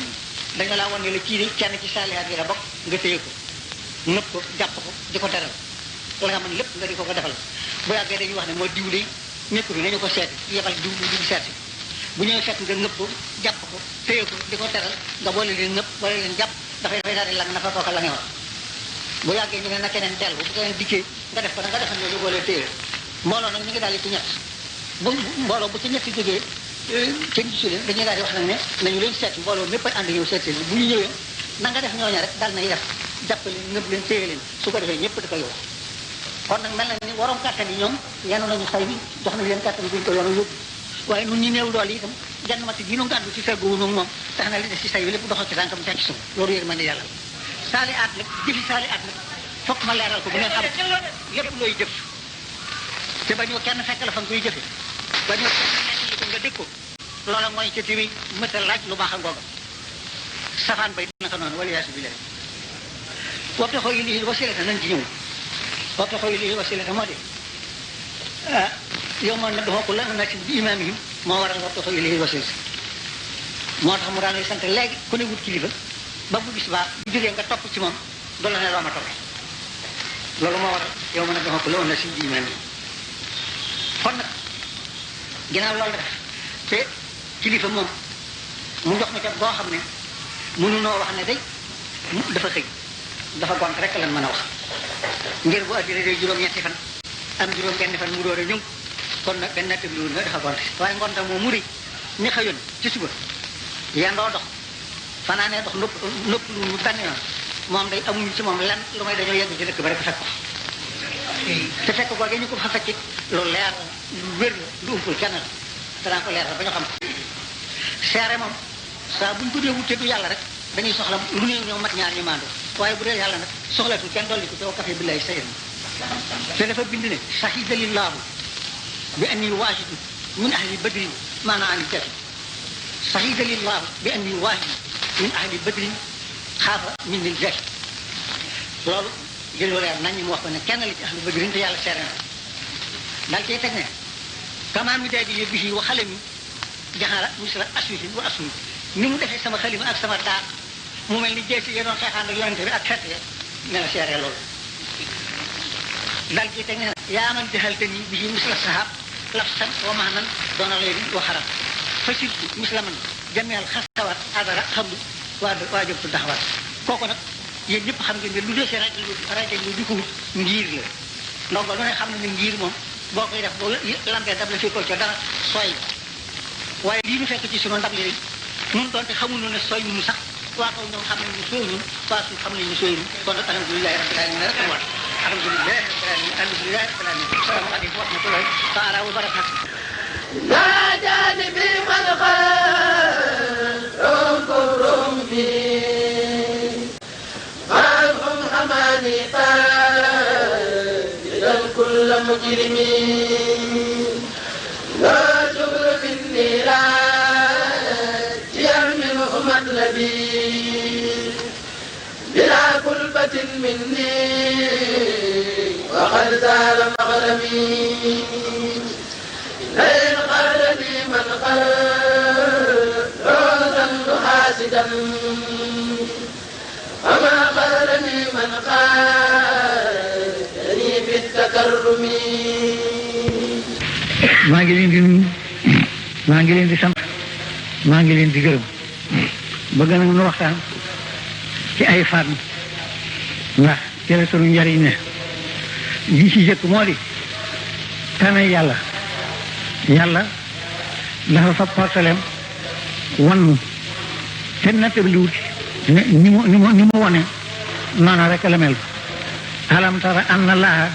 C: dañu laa wan ne la kii de kenn ci saalihaat yi la bokk nga téye ko nëpp ko jàpp ko di ko teral la nga mën lépp nga di ko defal bu yàggee dañuy wax ne moo diw de ñëpp bi nañu ko seeti yebal diw diw seeti bu ñëwee fekk nga nëpp ko jàpp ko téye ko di ko teral nga boole leen nëpp boole leen jàpp dafay daal di lang na fa kooka la nga wax bu yàggee ñu ne na keneen dellu bu keneen dikkee nga def ko na nga defal ne ñu boole téye mbooloo nag ñu ngi daal di ci ñett bu mbooloo bu ci ñetti jógee kenn gisu leen dañuy daal di wax nag ne nañu leen seet mbooloo mépp ay ànd ñëw seet leen bu ñu ñëwee na nga def ñooña rek dal na def jàppale nëpp leen téye leen su ko defee ñëpp di ko yow kon nag mel na ni waroom kàttan yi ñoom yenu nañu say bi jox nañ leen kàttan buñ ko yoonu yóbbu waaye nun ñu néew doole itam genn matt yi nu gàddu ci feggu nu moom tax na li des ci say bi lépp doxal ci tànkam teg ci suuf loolu yéen mën ne yàlla saali aat nag jëfi saali aat nag fokk ma leeral ko bu ngeen xam lépp looy jëf te ba ñoo kenn fekk la fa nga koy jëfe ba ñoo kenn ko nga dégg ko loola mooy ca tiwi mëtal laaj lu baax a ngooga safaan bay naka noonu wala yaasu bi leen waxte xoo yi lii wasilata nañ ci ñëw waxte xoo yi lii wasilata moo di yow moom nag dafa ko la na ci bi imaamihim moo waral waxte xoo yi lii wasilata moo tax mu daan lay sant léegi ku ne wut kilifa ba bu bis baa bu jógee nga topp ci moom doo la ne loo ma topp loolu moo waral yow ma nag dafa ko la na ci bi imaamihim kon nag ginnaaw loolu la def te kilifa moom mu jox ma ca boo xam ne mënunoo wax ne day dafa xëy dafa gont rek lan mën a wax ngir bu addina day juróom-ñetti fan am juróom-benn fan mu door a ñëw kon nag benn nattabliwul nga dafa gont waaye ngontam moom mu rëy ni xëyoon ci suba yendoo dox fanaanee dox nëpp lu mu benn yoon moom day amuñu ci moom lan lu may dañoo yegg ci dëkk ba rek fekk ko te fekk googee ñu ko fa fekk loolu leer lu wér la lu umpul kenn la danaa ko leer la ba ñu xam seere moom saa buñ ko dee wute du yàlla rek dañuy soxla lu néew ñoo mat ñaar ñu maandu waaye bu dee yàlla nag soxlatul kenn dolli ko te wa kafaa billaahi shahiidan te dafa bind ne shahida lillaahu بأني واجد من أهل بدر ما أنا عن الجهل شهد لي الله بأني واجد من أهل بدر خاف من الجهل loolu jël wala nañ ñu wax ko ne kenn la ci ahlu badrin te yàlla seere na dal cay teg ne kama mi day bi bihi wa xalami jaxala misla aswihi wa aswi ni mu defee sama xalima ak sama daa mu mel ni jeesi ya doon xeexaan ak yonente bi ak xeet ya ne la seere loolu dal cay teg ne yaa man jaxalte ni bihi misla sahab lafsan wa mahnan doona leeri wa xaram fasirtu misla man jameel xasawat adara xamdu waa jëbtu daxawaat kooku nag yéen ñëpp xam ngeen ne lu dee si rajo di ko wut ngir la ndongo lu ne xam ne ne ngir moom boo koy def boo lampee dab la fi ko ca dara sooy waaye lii ñu fekk ci sunu ndab li rek ñun doonte xamuñu ne sooy ñu sax waa kaw ñoom xam nañ ne sooy ñun waa suuf xam nañ ne sooy ñun kon nag alhamdulilahi rabbil alamin rek war alhamdulilahi rabbil alamin alhamdulilahi rabbil alamin salaamaaleykum wa rahmatullahi taala wa barakatuh
B: لا جانبي من خلق فيه فالهم حماني طائلا كل مجرمين لا شغل في النيران يرمله مطلبي بلا كلبة مني وقد زال مغرمي لئن قرني من قال روزا حاسدا وما قرني من قالني بالتكرم
A: maa ngi leen di nuyu maa ngi leen di sant maa ngi leen di gërëm bëgg nag nu waxtaan ci ay fànn ndax ci la sunu njariñ ne li ci jëkk moo di tane yàlla dafa fab portaleem wan nu te nattabiliwut ni mu wone noona rek la mel alam tara anna allaha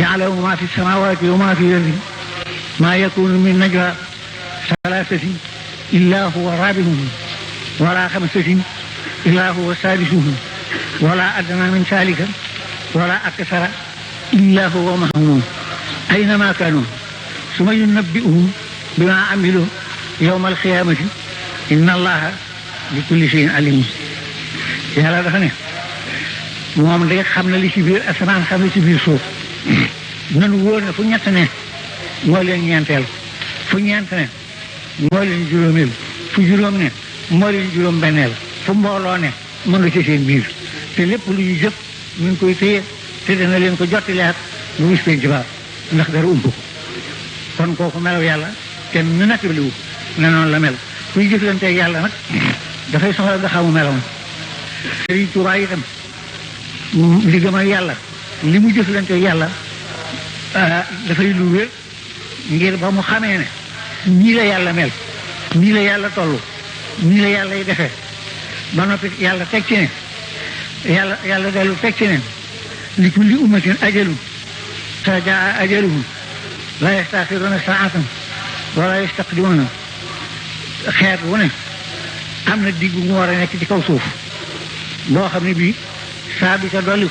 A: ya'lamu ma fi samawati wa ma fi al-ardi ma yakunu min najwa thalathatin illa huwa rabi'uhum wala khamsatin illa huwa sadisuhum wala adna min dhalika wala akthara illa huwa ma'ahum aynama kanu ثم ينبئهم بما عملوا يوم القيامة إن الله بكل شيء عليم yàlla dafa ne moom day xam na li ci biir asamaan xam na ci biir suuf nanu wóor ne fu ñett ne moo leen ñeenteel fu ñeent ne moo leen juróomeel fu juróom ne moo leen juróom benneel fu mbooloo ne mën nga ci seen biir te lépp lu ñu jëf ñu ngi koy téye te dana leen ko jottileat bu gis penc ba ndax dara ump ko kon kooku melaw yàlla kenn nu nekk bi liwu ne noonu la mel kuy jëflanteeg yàlla nag dafay soxla nga xamu melam Sëriñ Tuubaa itam li gëm ak yàlla li mu jëflanteeg yàlla dafay lu wér ngir ba mu xamee ne nii la yàlla mel nii la yàlla toll nii la yàlla yi defee ba noppi yàlla teg ci ne yàlla dellu teg ci ne li kulli ummatin ajalun sa jaa ajaluhum la yastaxiruuna saatan wala yastaqdimuuna xeet wu ne am na digg mu war a nekk ci kaw suuf boo xam ne bii saa du ca dolli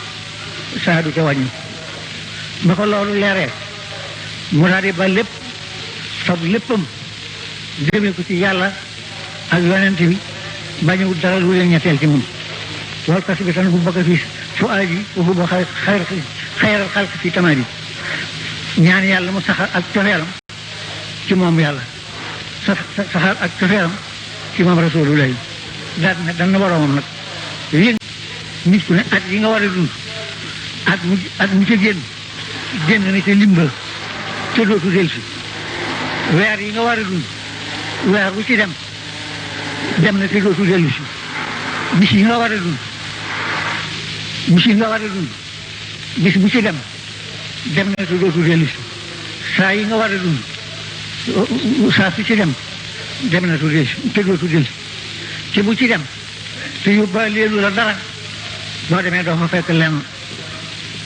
A: saa du ca wàññi ba ko loolu leeree mu daal di ba lépp fab léppam jëmee ko ci yàlla ak yonent bi bañu dara lu leen ñetteel ci moom wal kasi bi tan bu bëgg fii fu aaji fu ba xayral xalq fi tamaadi ñaan yàlla mu saxal ak cofeelam ci moom yàlla saxal ak cofeelam ci moom rasulullahi daal ne dana boroomam nag yéen nit ku ne at yi nga war a dund at mu ca génn na ca limba ca dootu delsi weer yi nga war a dund weer bu ci dem na ca dootu delsi bis yi nga war a dund bis bu ci dem na te dootu dellu si saa yi nga war a dund saa su ci dem na te dootu dellu si ci bu ci dem te yóbbaaleelu la dara boo demee doo fa fekk lenn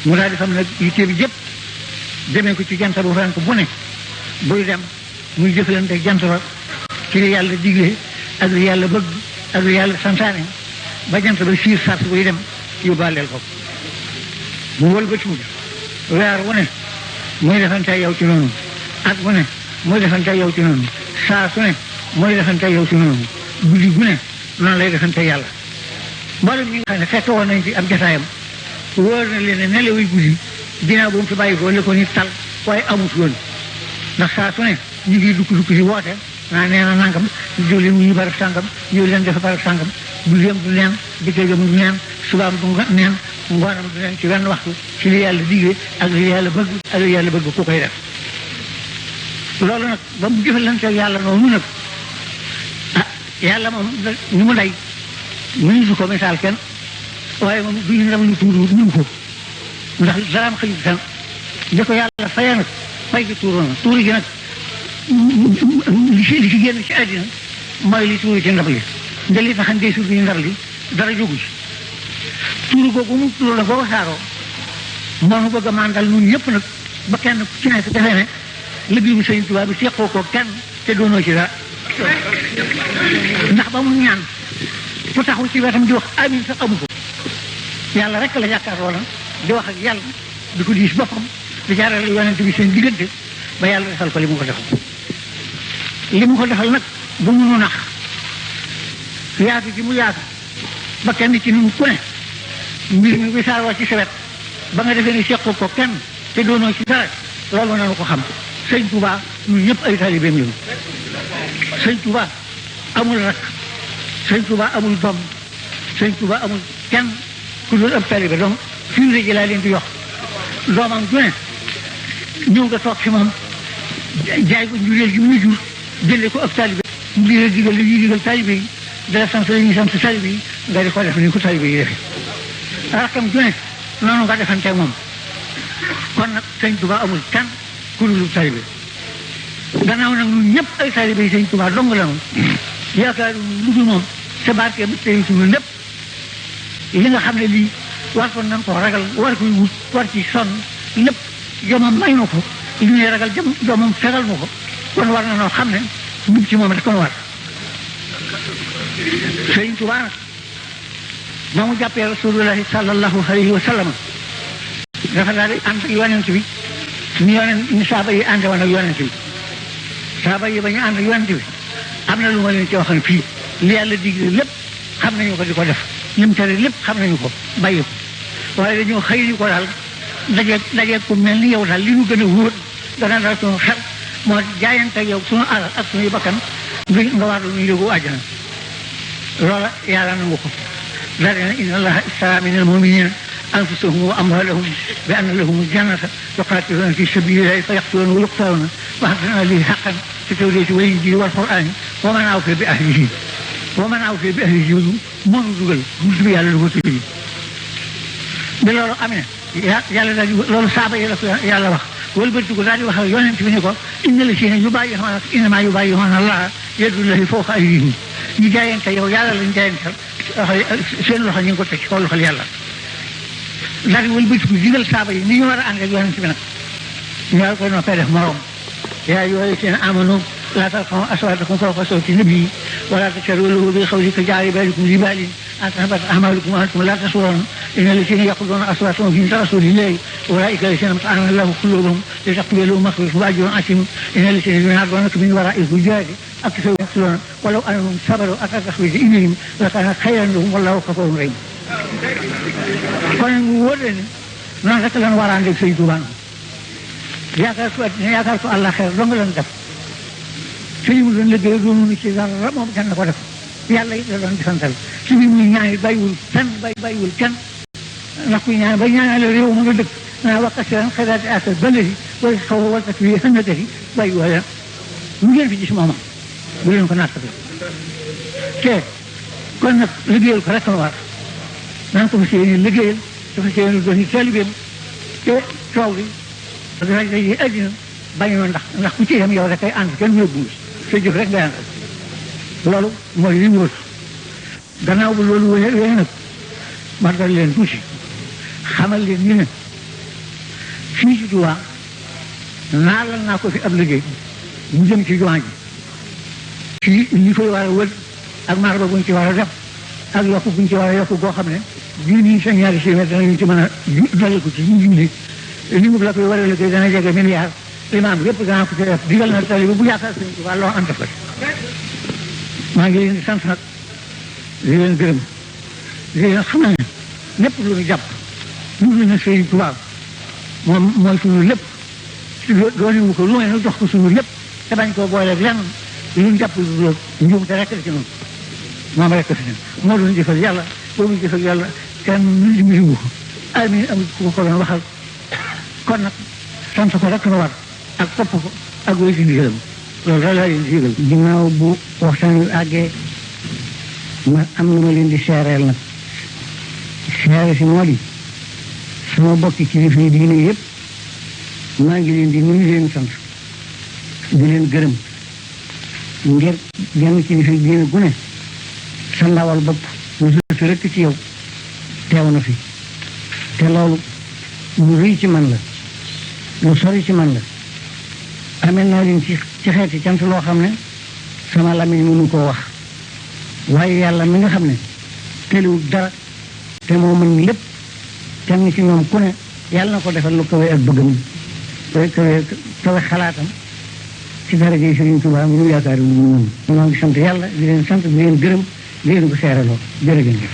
A: mu daal di xam nag yitte bi jëpp demee ko ci jant bu fenk bu ne buy dem muy jëflante jant ba ci li yàlla digle ak li yàlla bëgg ak li yàlla santaane ba jant ba siir sars buy dem yóbbaaleel ko mu wëlbatiwul weer wu ne muy defante yow ci noonu at mu ne mooy defante yow ci noonu saa su ne mooy defante yow ci noonu guddi gu ne noonu lay defante yàlla mboolem ñi nga xam ne fekk woon nañ fi am jotaayam wóor na leen ne nelawi guddi ginnaaw bu mu fi bàyyi ko la ko nit tal waaye amut woon ndax saa su ne ñu ngi dukk si woote naa nee na nangam jóg leen ñu barab sàngam ñëw leen def barab sàngam du yem du neen dikkee du neen subaam du neen ngoonam du neen ci wenn waxtu ci li yàlla digle ak li yàlla bëgg ak li yàlla bëgg ku koy def loolu nag ba mu jëfalante yàlla noonu nag ah yàlla moom ni mu day mënu su ko misaal kenn waaye moom duñu ndam lu tuuru ñu ko ndax daraam xëyut kan di ko yàlla fayee nag fay gi tuuru na tuuru gi nag li ci génn ci àddina mooy li tuuru ci ndab li nda li taxan dee suuf yi ndar li dara jógu ci tuuru googu mu tuuru la boo wasaaroo moonu bëgg a màndal ñun ñëpp nag ba kenn ku ci nekk defee ne liggéey bu Sëñ Tuubaa bi seqoo ko kenn te doonoo ci dara ndax ba mu ñaan fu taxu ci wetam di wax amin sax amu ko yàlla rek la jàkkaarloo la di wax ak yàlla di ko diis boppam di jaarale yonent bi seen diggante ba yàlla defal ko li mu ko defal li mu ko defal nag bu mu nu nax yaatu ci mu yaatu ba kenn ci nun ku ne mbir mi wisaaroo ci sa wet ba nga defee ni seqoo ko kenn te doonoo ci dara loolu nanu ko xam Sëñ Tuubaa ñun ñëpp ay taalibeem lañu Sëñ Tuubaa amul rak Sëñ Tuubaa amul doom Sëñ Tuubaa amul kenn ku dul ab taalibe donc fii ji laa leen di yox doomam ju ne ñëw nga toog si moom jaay ko njureel gi muy jur jëlee ko ab taalibe mu di la digal li ñuy digal taalibe yi dala sant la ñuy sant taalibe yi nga di ko def ni ko taalibe yi defee rakam ju ne noonu nga defante moom kon nag Sëñ Tuubaa amul kenn ku dul taalibe gannaaw nag ñun ñëpp ay taalibe yi Sëñ Tuubaa dong la moom yaakaar lu dul moom sa barke bi tey suñu lépp li nga xam ne lii war ko nan ko ragal war koy wut war ci sonn lépp jomam may na ko li ñuy ragal jomam fegal na ko kon war na noo xam ne mub ci moom rek kon war Sëñ Tuubaa nag ba mu jàppee rasulullahi sallallahu alayhi wa sallam dafa daal di ànd ak yonent bi ni saaba yi ànde woon ak yonent bi saaba yi ba ñu ànd ak yonent bi am na lu ma leen ci waxoon fii li yàlla digle lépp xam nañu ko di ko def lim tere lépp xam nañu ko bàyyi ko waaye dañoo xëy ñu ko daal dajeeg ko mel ni yow daal li ñu gën a wóor dana daal suñu xel moo jaayante yow suñu alal ak suñuy bakkan nga war lu ñu yóbbu àjjana loola yàlla nangu ko daal dina inna allaha istara min al muminina anfusahum wa amwalahum bi anna lahum jannata yuqatiluna fi sabilillahi fa yaqtuluna wa yuqtaluna wa'adna lillahi haqqan fi tawrati wal injili wal qur'ani wa man awfa bi ahdihi moonu dugal buntu bi yàlla lu ko tëj bi loolu amee yàlla daal di loolu saaba yi la ko yàlla wax wëlbatiku daal di wax ak yonent bi ne ko inna llaziina yubaayi'uunaka innamaa yubaayi'uuna llaaha yadullaahi fawqa aydiihim ñu jaayante yow yàlla lañ jaayante seen loxo ñu ngi ko teg ci kaw loxol yàlla daal di wëlbatiku digal saaba yi ni ñu war a ànd ak yonent bi nag ñu war ko noppee def morom yaa ayyuhaa llaziina aamanuu laa tarfa'uu aswaatakum fawqa sawti nabii wa laa tajharuu lahu bil-qawli kajahri ba'dikum li ba'din an tahbata a'maalukum wa antum laa tash'uruun inna llaziina yaghudduuna aswaatahum 'inda rasuulillaahi ulaa'ika llaziina imtahana Allaahu quluubahum litaqwa lahum maghfiratun wa ajrun 'aziim inna llaziina yunaadunaka min waraa'i al-hujuuraati aktharuhum ya'qiluun walaw annahum sabaruu hattaa takhruja ilayhim lakaana khayran lahum wallaahu ghafuurun rahiim kon mu wóor leen noonu rek lañ war a ànd ak Sëñ Tuubaa yaakaar ko àddina yaakaar ko àllaaxira dong lañ def sëñ mu doon liggéey doonu ci dara moom kenn ko def yàlla it la doon defantal si biir muy ñaan yi bàyyiwul kenn bàyyiwul kenn ndax kuy ñaan ba ñaanale réew ma nga dëkk naa wakkasiran xayraati asal baladi wala xaw wal tak wi xënnatati bàyyiwoo leen lu ngeen fi gis moomam bu leen ko nattati te kon nag liggéeyal ko rek la war nan ko fa séeni liggéeyal dafa séeni doon taalibeem te coow li rajo yi àddina bañoo ndax ku ci yem yow rek ay ànd kenn yóbbuwul sa jëf rek ngay ànd loolu mooy li wóor gannaaw bu loolu wéyee nag ma dal leen tuuti xamal leen ñu ne fii ci Tuubaa naalal naa ko fi ab liggéey mu jëm ci jumaa ji fii li koy war a wër ak marba buñ ci war a def ak yokk buñ ci war a yokk boo xam ne junni sa ñaari téeméer danañu ci mën a dolli ko ci ñu julli li mu la koy war a liggéey dana jege milliard imaam yëpp danaa ko ci def digal na tali bu yaakaar sëñ Tuubaa loo am def ko maa ngi leen di sant nag di leen gërëm di leen xam ne lépp lu ñu jàpp ñu ne sëñ Tuubaa moom mooy suñu lépp dooniwu ko lu ne jox ko suñu lépp te bañ koo booleeg lenn lu ñu jàpp lu njuum te rekk la ci noonu moom rekk fi ne moo doon jëfal yàlla boo muy jëfal yàlla kenn misiwu ko ay mi am ku ko doon waxal kon nag sant ko rek la war ak topp ko ak wéy si ndigalam loolu daal laa leen di yëgal ginnaaw bu waxtaan wi àggee ma am lu ma leen di seereel nag seere si moo di sama bokki kilifa yi diine yëpp maa ngi leen di nuyu leen sant di leen gërëm ngir genn kilifa yi diine gu ne sa ndawal bopp lu sëtu rekk ci yow teew na fi te loolu lu rëy ci man la lu sori ci man la amee naa leen ci xeeti cant loo xam ne sama lamiñ mënu koo wax waaye yàlla mi nga xam ne tëliwul dara te moo mën lépp kenn ci ñoom ku ne yàlla na ko defal lu kawe ak bëggam kawe xalaatam ci daraja yi Sëriñ Tuubaa mu yaakaar lu mu mën maa ngi sant yàlla di leen sant di leen gërëm di leen ko seeraloo jërëjëf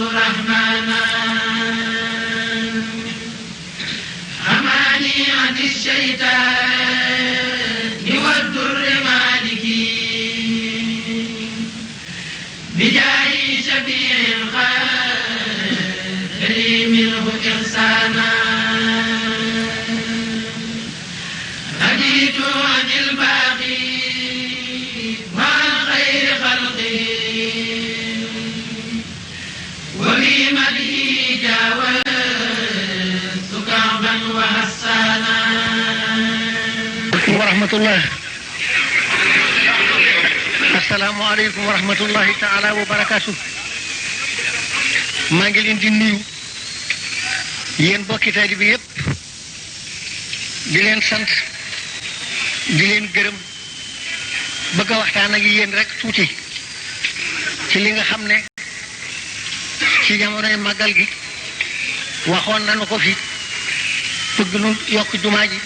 B: رحمانا أماني عن الشيطان والدر مالكي بجاه شفيع الخير منه إحسانا أجيت عن الباقي وعن خير خلقه وبمده جاوزت كعبا وحسانا
C: ورحمة الله السلام عليكم ورحمة الله تعالى وبركاته maa ngi leen di nuyu yéen bokki taalibe bi yépp di leen sant di leen gërëm bëgg a waxtaan ak yéen rek tuuti ci li nga xam ne ci jamonoy màggal gi waxoon nañu ko fi bëgg nu yokk jumaa ji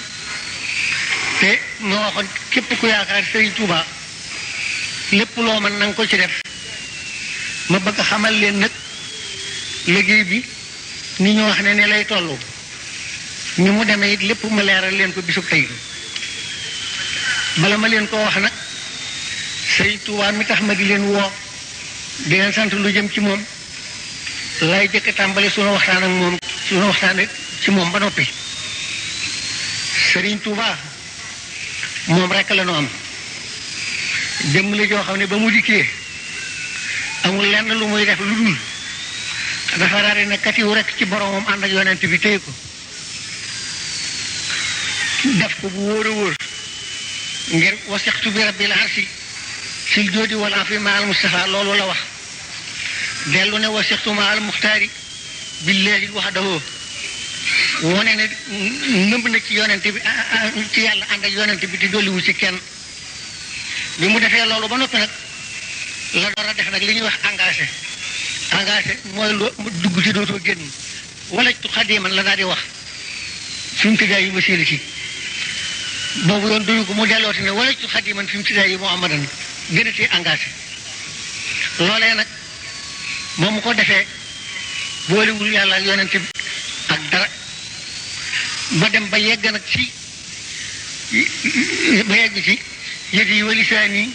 C: te ma waxoon képp ku yaakaar Sëriñ Tuuba lépp loo mën na nga ko ci def ma bëgg a xamal leen nag liggéey bi ni ñu wax ne lay tollu ni mu demee it lépp ma leeral leen ko bisub tey bala ma leen ko wax nag Sëriñ Tuuba mi tax ma di leen woo di leen sant lu jëm ci moom lay jëkk tàmbali sunu waxtaan ak moom sunu waxtaan ci moom ba noppi Sëriñ Tuuba moom rekk la nu am jëmm la joo xam ne ba mu dikkee amul lenn lu muy def lu dul dafa raari na katiwu rekk ci boromam ànd ak yonent bi téye ko def ko bu wóor a wóor ngir wasixtu bi rabbil arsi sil joodi wal afi ma al Mustafa loolu la wax dellu ne wasixtu ma al muxtaari billahi waxdahu wone ne nëmb na ci yonent bi ci yàlla ànd ak yonent bi di dolliwu ci kenn bi mu defee loolu ba noppi nag la door a def nag li ñuy wax engagé mooy lu dugg ci dootoo génn walajtu xadiman la daal di wax fi mu tiddaay yi wasiila ci boobu yoon duñu ko mu dellooti ne walajtu xadiman fi mu tiddaay yi muhammadan gën a tee engagé loolee nag moom mu ko defee boolewul yàlla ak yonent bi ak dara ba dem ba yegg nag ci yëg yi walisaani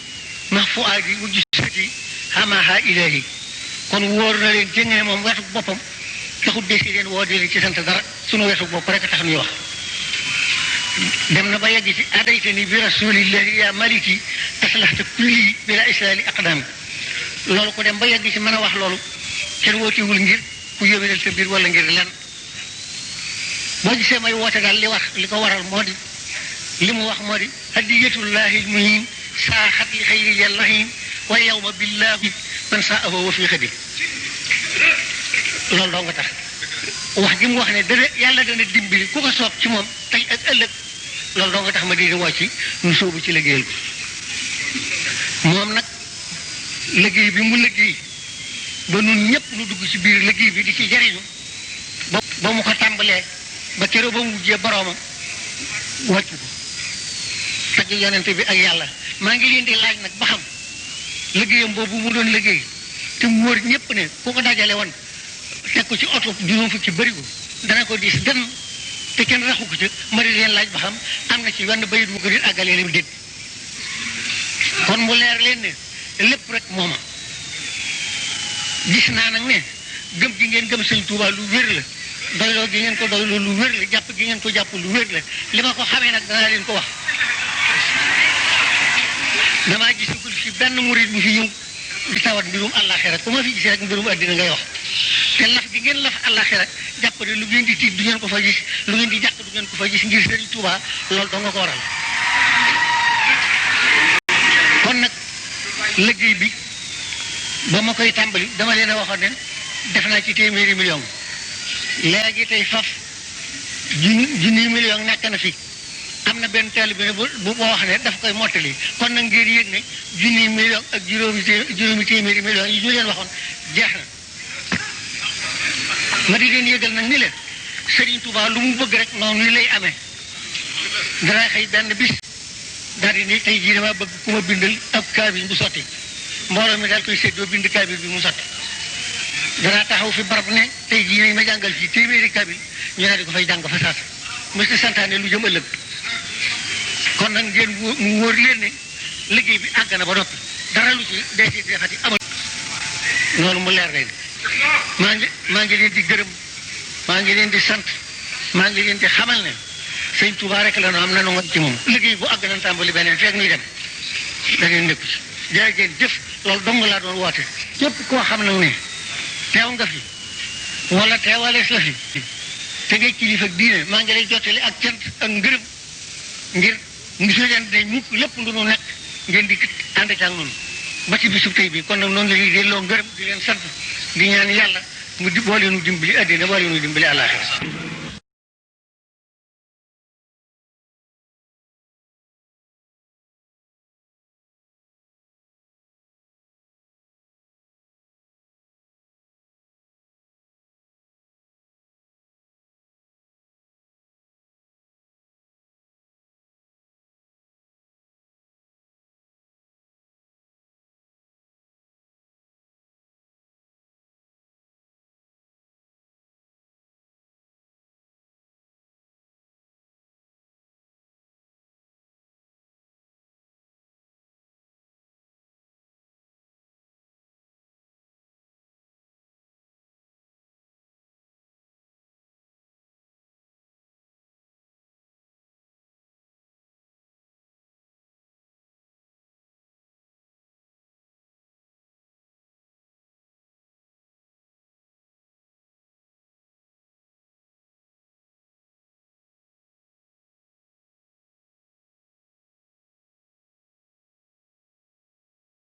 C: mahfuaadi wa jisati hamaha ilahi kon wóor na leen jëng ne moom wetu boppam taxut desi leen woo di leen ci sant dara sunu wetu bopp rek tax ñuy wax dem na ba yegg ci adaytani bi rasulillahi ya maliki aslahta kulli bila israeli aqdam loolu ko dem ba yegg ci mën a wax loolu kenn wootiwul ngir ku yëwénal sa mbir wala ngir lan boo gisee may woote daal li ko waral moo di li mu wax moo di hadiyatullahi lmuhin saaxat li xayri yallahin wa yawma billahi man saahu wa fi xadi loolu doo nga tax wax gi mu wax ne dana yàlla dana dimbali ku ko soob ci moom tey ak ëllëg loolu doo nga tax ma di woo ci ñu sóobu ci liggéeyal ko moom nag liggéey bi mu liggéey ba nun ñëpp nu dugg ci biir liggéey bi di ci jariñu ba mu ko tàmbalee ba keroog ba mu mujjee boroomam wàccu ko tagg yonente bi ak yàlla maa ngi leen di laaj nag ba xam liggéeyam boobu mu doon liggéey te mu wóor ñëpp ne ku ko dajale woon teg ko ci oto juróom fukki bërigo dana ko diis gan te kenn raxu ko ci ma di leen laaj ba xam am na ci wenn bayit bu ko di àggalee lim déet kon mu leer leen ne lépp rek mooma gis naa nag ne gëm gi ngeen gëm sëñ Tuubaa lu wér la doyloo gi ngeen ko doyloo lu wér la jàpp gi ngeen ko jàpp lu wér la li ma ko xamee nag danaa leen ko wax damaa gisagul fi benn murid bu fi ñëw di tawat mbirum àllaaxira ku ma fi gis rek mbirum àddina ngay wax te laf gi ngeen laf àllaaxira jàpp ne lu ngeen di tiit du ngeen ko fa gis lu ngeen di jàq du ngeen ko fa gis ngir sëriñ Tuubaa loolu doo nga ko waral kon nag liggéey bi ba ma koy tàmbali dama leen a waxoon ne def naa ci téeméeri million léegi tey faf junni million nekk na fi am na benn taalibe bi ne bu boo wax ne daf koy mottali kon nag ngeen yëg ne junni million ak juróomi téeméeri million yi ñu leen waxoon jeex na ma di leen yëgal nag ni leen Serigne Touba lu mu bëgg rek noonu ni lay amee danaa xëy benn bis daal di ni tey jii dama bëgg ku ma bindal ab kaamil bu sotti mbooloo mi daal koy séddoo bind kaamil bi mu sotti danaa taxaw fi barab ne tey jii nañ ma jàngal fii téeméeri kaamil ñu daal di ko fay jàng fa saas mos na santaane lu jëm ëllëg kon nag ngeen mu wóor leen ne liggéey bi àgg na ba noppi dara lu ci dee ci defati amal loolu mu leer leen maa ngi leen di gërëm maa ngi leen di sant maa ngi leen di xamal ne sëñ Touba rek la no am na nu ngoon ci moom liggéey bu àgg nañ tàmbali beneen fekk nuy dem da ngeen nekku ci jërë ngeen jëf loolu dong laa doon woote képp koo xam nag ne teew nga fi wala teewalees la fi te ngay kilifa ak diine maa ngi lay jottali ak cant ak ngërëm ngir gisu leen day mukk lépp lu nu nekk ngeen di ànd ak noonu ba ci bisub tey bi kon nag noonu la ñuy delloo ngërëm di leen sant di ñaan yàlla mu boole nu dimbali àddina boole nu dimbali àllaaxira